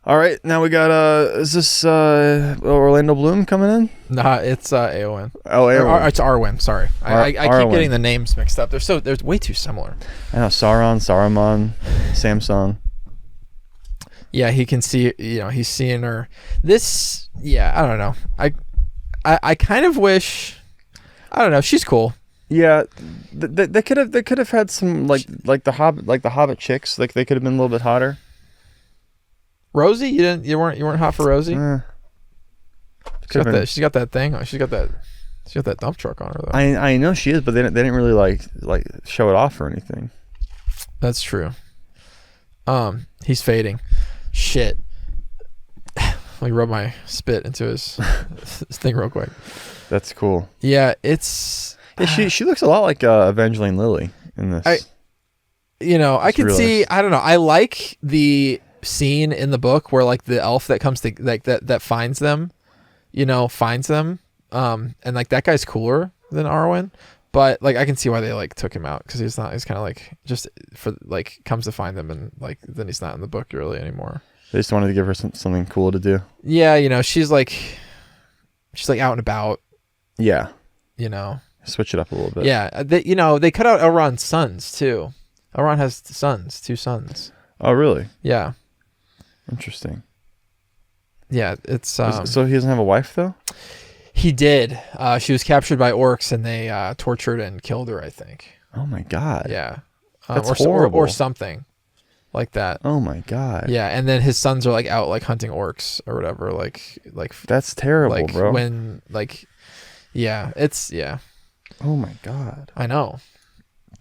All right, now we got is this Orlando Bloom coming in? Nah, it's Eowyn. Oh, Eowyn. It's Arwen. Sorry, I keep Arwen. getting the names mixed up. They're way too similar. I know Saruman, Samsung. Yeah, he can see. He's seeing her. This. Yeah, I don't know. I kind of wish. I don't know. She's cool. Yeah, they could have had some like the Hobbit chicks. Like they could have been a little bit hotter. Rosie, you weren't hot for Rosie. She's got that thing. She's got that dump truck on her though. I know she is, but they didn't really like show it off or anything. That's true. He's fading. Shit. Let me rub my spit into his thing real quick. That's cool. Yeah, it's. Yeah, she looks a lot like Evangeline Lilly in this. I can see. I don't know. I like the scene in the book where like the elf that comes to like that finds them, finds them. And like that guy's cooler than Arwen, but like I can see why they like took him out because he's kind of like just for like comes to find them and like then he's not in the book really anymore. They just wanted to give her something cool to do. Yeah, she's like out and about. Yeah. Switch it up a little bit. Yeah, they cut out Elrond's sons too. Elrond has two sons. Oh, really? Yeah. Interesting. Yeah, it's so he doesn't have a wife though? He did. She was captured by orcs and they tortured and killed her, I think. Oh my god. Yeah. That's horrible. Or something like that. Oh my god. Yeah, and then his sons are like out like hunting orcs or whatever. Like that's terrible, like, bro. When yeah. Oh my god. I know.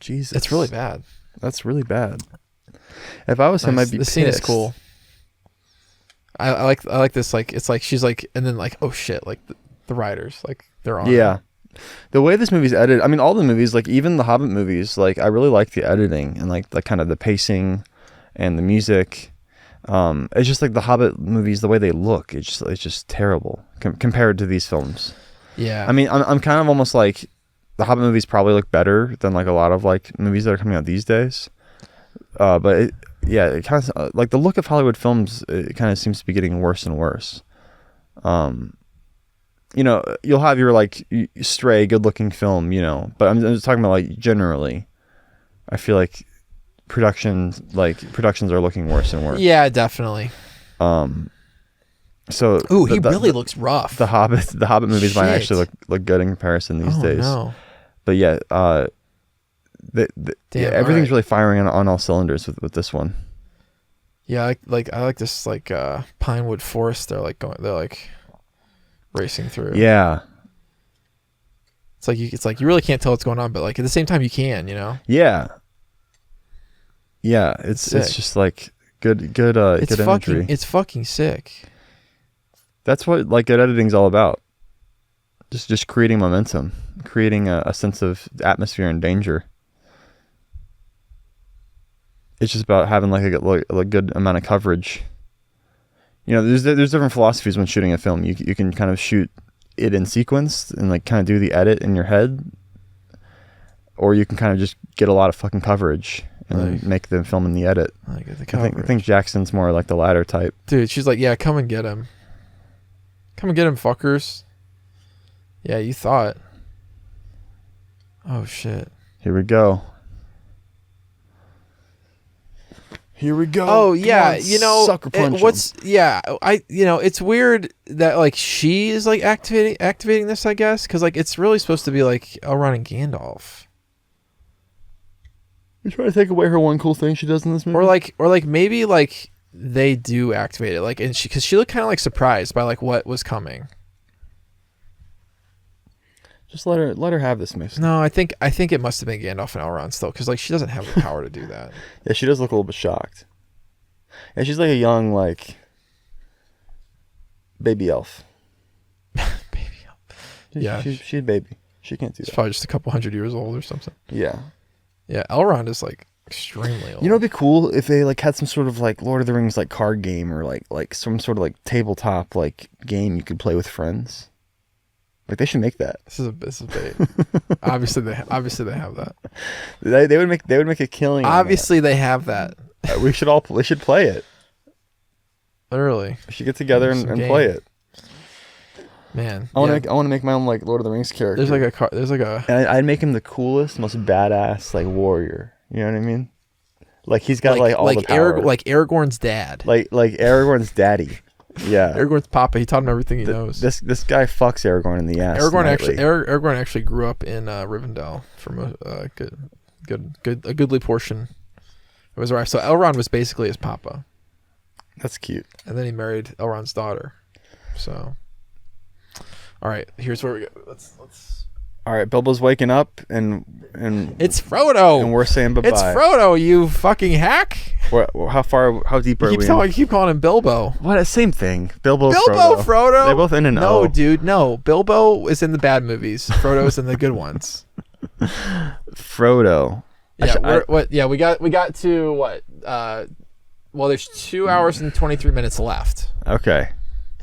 Jesus. It's really bad. That's really bad. If I was him, I'd be pissed. The scene is cool. I like this. Like it's like she's like, and then like, oh shit, like the writers like they're on. Yeah, the way this movie's edited. I mean, all the movies, like even the Hobbit movies, like I really like the editing and like the kind of the pacing and the music. It's just like the Hobbit movies, the way they look, it's just terrible compared to these films. Yeah. I mean, I'm kind of almost like the Hobbit movies probably look better than like a lot of like movies that are coming out these days. But it kind of like the look of Hollywood films. It kind of seems to be getting worse and worse. You'll have your like stray, good-looking film, but I'm just talking about like generally. I feel like productions are looking worse and worse. Yeah, definitely. So he really looks rough. The Hobbit movies might actually look good in comparison these days. No. But yeah, everything's really firing on all cylinders with this one. Yeah, I like this like Pinewood Forest. They're like racing through. Yeah. It's like you really can't tell what's going on, but like at the same time you can, Yeah. Yeah, it's just like good good imagery. It's fucking sick. That's what like good editing's all about. Just creating momentum, creating a sense of atmosphere and danger. It's just about having like a good amount of coverage. There's different philosophies when shooting a film. You can kind of shoot it in sequence and like kind of do the edit in your head, or you can kind of just get a lot of fucking coverage and make the film in the edit. I think Jackson's more like the latter type. Dude, she's like, yeah, come and get him. Come and get him, fuckers. Yeah, you thought. Oh shit. Here we go. Oh yeah, sucker punch it's weird that like she is like activating this, I guess, because like it's really supposed to be like Elrond and Gandalf. You're trying to take away her one cool thing she does in this movie, or like maybe like they do activate it, like, and because she looked kind of like surprised by like what was coming. Just let her have this mission. No, I think it must have been Gandalf and Elrond still, because like she doesn't have the power to do that. Yeah, she does look a little bit shocked. Yeah, she's like a young like baby elf. Baby elf. Yeah, she's a baby. She can't do that. She's probably just a couple 100 years old or something. Yeah. Yeah, Elrond is like extremely old. It'd be cool if they like had some sort of like Lord of the Rings like card game or like some sort of like tabletop like game you could play with friends. Like, they should make that. This is bait. obviously they have that. They would make a killing. Obviously they have that. We should play it. Literally. We should get together and play it. Man, I want to make my own like Lord of the Rings character. There's like a. And I'd make him the coolest, most badass like warrior. You know what I mean? Like he's got like all the power. Like Aragorn's dad. Like Aragorn's daddy. Yeah. Aragorn's papa. He taught him everything he knows. This guy fucks Aragorn in the ass. Aragorn actually grew up in Rivendell from a goodly portion. It was right. So Elrond was basically his papa. That's cute. And then he married Elrond's daughter. So. All right, here's where we go. Let's. All right, Bilbo's waking up and it's Frodo. And we're saying bye-bye. It's Frodo, you fucking hack. How deep are we? You keep calling him Bilbo. What? Same thing. Bilbo, Frodo. They're both in and No, dude, no. Bilbo is in the bad movies. Frodo's in the good ones. Frodo. Yeah, we got to what? Well, there's 2 hours and 23 minutes left. Okay.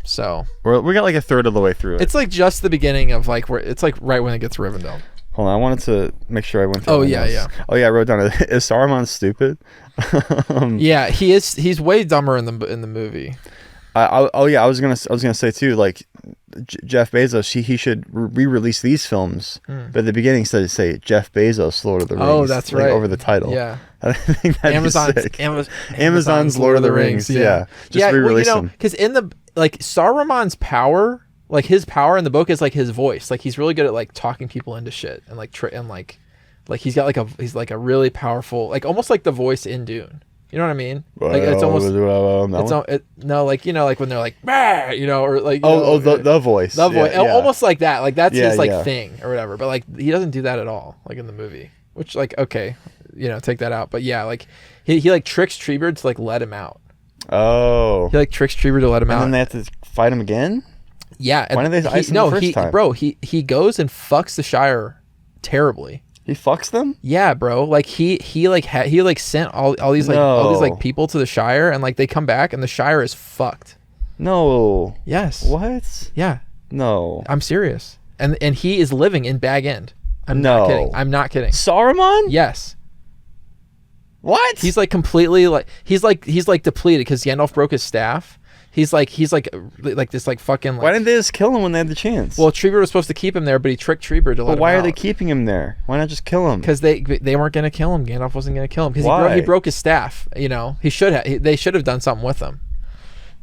So we got like a third of the way through it. It's like just the beginning of like where it's like right when it gets to Rivendell. Hold on, I wanted to make sure I went through. Oh yeah. Oh yeah, I wrote down. Is Saruman stupid? Yeah, he is. He's way dumber in the movie. I was gonna say too. Like Jeff Bezos, he should re-release these films, but at the beginning say Jeff Bezos, Lord of the Rings. Oh, that's right. Over the title. Yeah. I think that'd be sick. Amazon's Lord of the Rings. Yeah. Just re-release them. Because in the like Saruman's power, like his power in the book is like his voice. Like he's really good at like talking people into shit and like he's got he's like a really powerful, like almost like the voice in Dune. You know what I mean? Like it's almost like when they're like, bah! Or like the voice. The voice. Yeah. Almost like that. Like that's his yeah. thing or whatever. But like he doesn't do that at all. Like in the movie, which like okay, take that out. But yeah, like he like tricks Treebeard to like let him out. Oh. He like tricks Treebeard to let him out. And then they have to fight him again. Yeah. Why didn't they ice him the first time? Bro, he goes and fucks the Shire terribly. He fucks them? Yeah, bro. Like he sent all these people to the Shire, and like they come back and the Shire is fucked. No. Yes. What? Yeah. No. I'm serious. And he is living in Bag End. I'm not kidding. Saruman? Yes. What? He's like completely like he's depleted because Gandalf broke his staff. He's like this like fucking. Like, why didn't they just kill him when they had the chance? Well, Treebeard was supposed to keep him there, but he tricked Treebeard to let him out. But why are they keeping him there? Why not just kill him? Because they weren't gonna kill him. Gandalf wasn't gonna kill him because he broke his staff. He should have. They should have done something with him.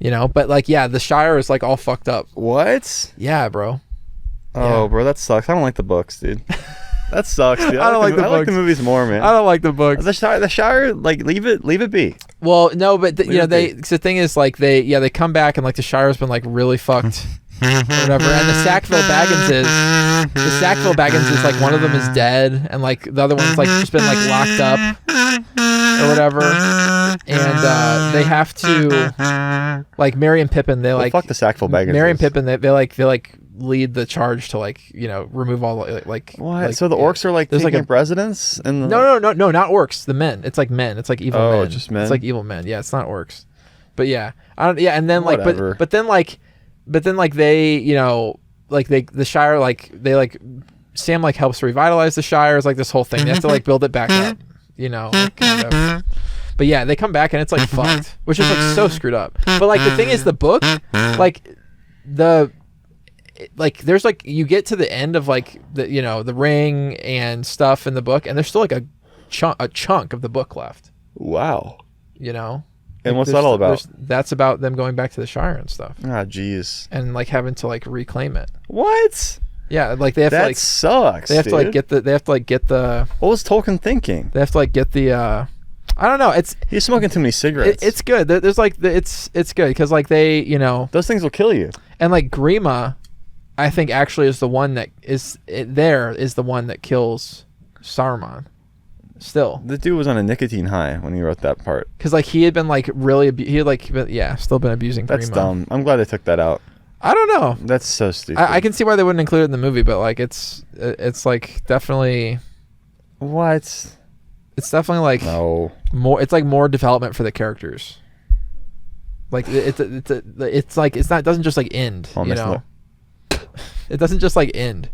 But like the Shire is like all fucked up. What? Yeah, bro. Oh, bro, that sucks. I don't like the books, dude. That sucks, dude. I like the movies more, man. I don't like the books. The Shire, like leave it be. Well, no, but the thing is like they come back and like the Shire's been like really fucked or whatever. And the Sackville Baggins is like one of them is dead and like the other one's like just been like locked up or whatever. And they have to like Merry and Pippin. They like fuck the Sackville Baggins. Merry and Pippin. They like lead the charge to like remove all like what? Like, so the orcs are like taking up residence in the no, not orcs. The men. It's like men. It's like evil men. Oh, just men. It's like evil men. Yeah, it's not orcs. But yeah, I don't. Yeah, and then like whatever. but then they the Shire like Sam like helps revitalize the Shire. It's like this whole thing. They have to like build it back up. Like, kind of. But yeah, they come back and it's like fucked, which is like so screwed up. But like the thing is, the book, there's like you get to the end of like the ring and stuff in the book, and there's still like a chunk of the book left. Wow. And what's that all about? That's about them going back to the Shire and stuff. Ah, jeez. And like having to like reclaim it. What? Yeah, like they have that to like sucks. They have to like get the. What was Tolkien thinking? They have to like get the. I don't know. He's smoking too many cigarettes. It's good. There's like it's good because like they those things will kill you. And like Grima, I think actually is the one that is the one that kills Saruman. Still, the dude was on a nicotine high when he wrote that part. Because like he had been like really still been abusing. That's Grima. Dumb. I'm glad they took that out. I don't know. That's so stupid. I can see why they wouldn't include it in the movie, but like it's like definitely. What? It's definitely like more. It's like more development for the characters. Like it's like it doesn't just like end. It doesn't just like end,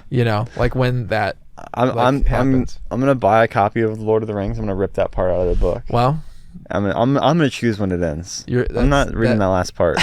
you know, like when that happens. I'm gonna buy a copy of Lord of the Rings. I'm gonna rip that part out of the book. Well, I'm gonna choose when it ends. I'm not reading that last part.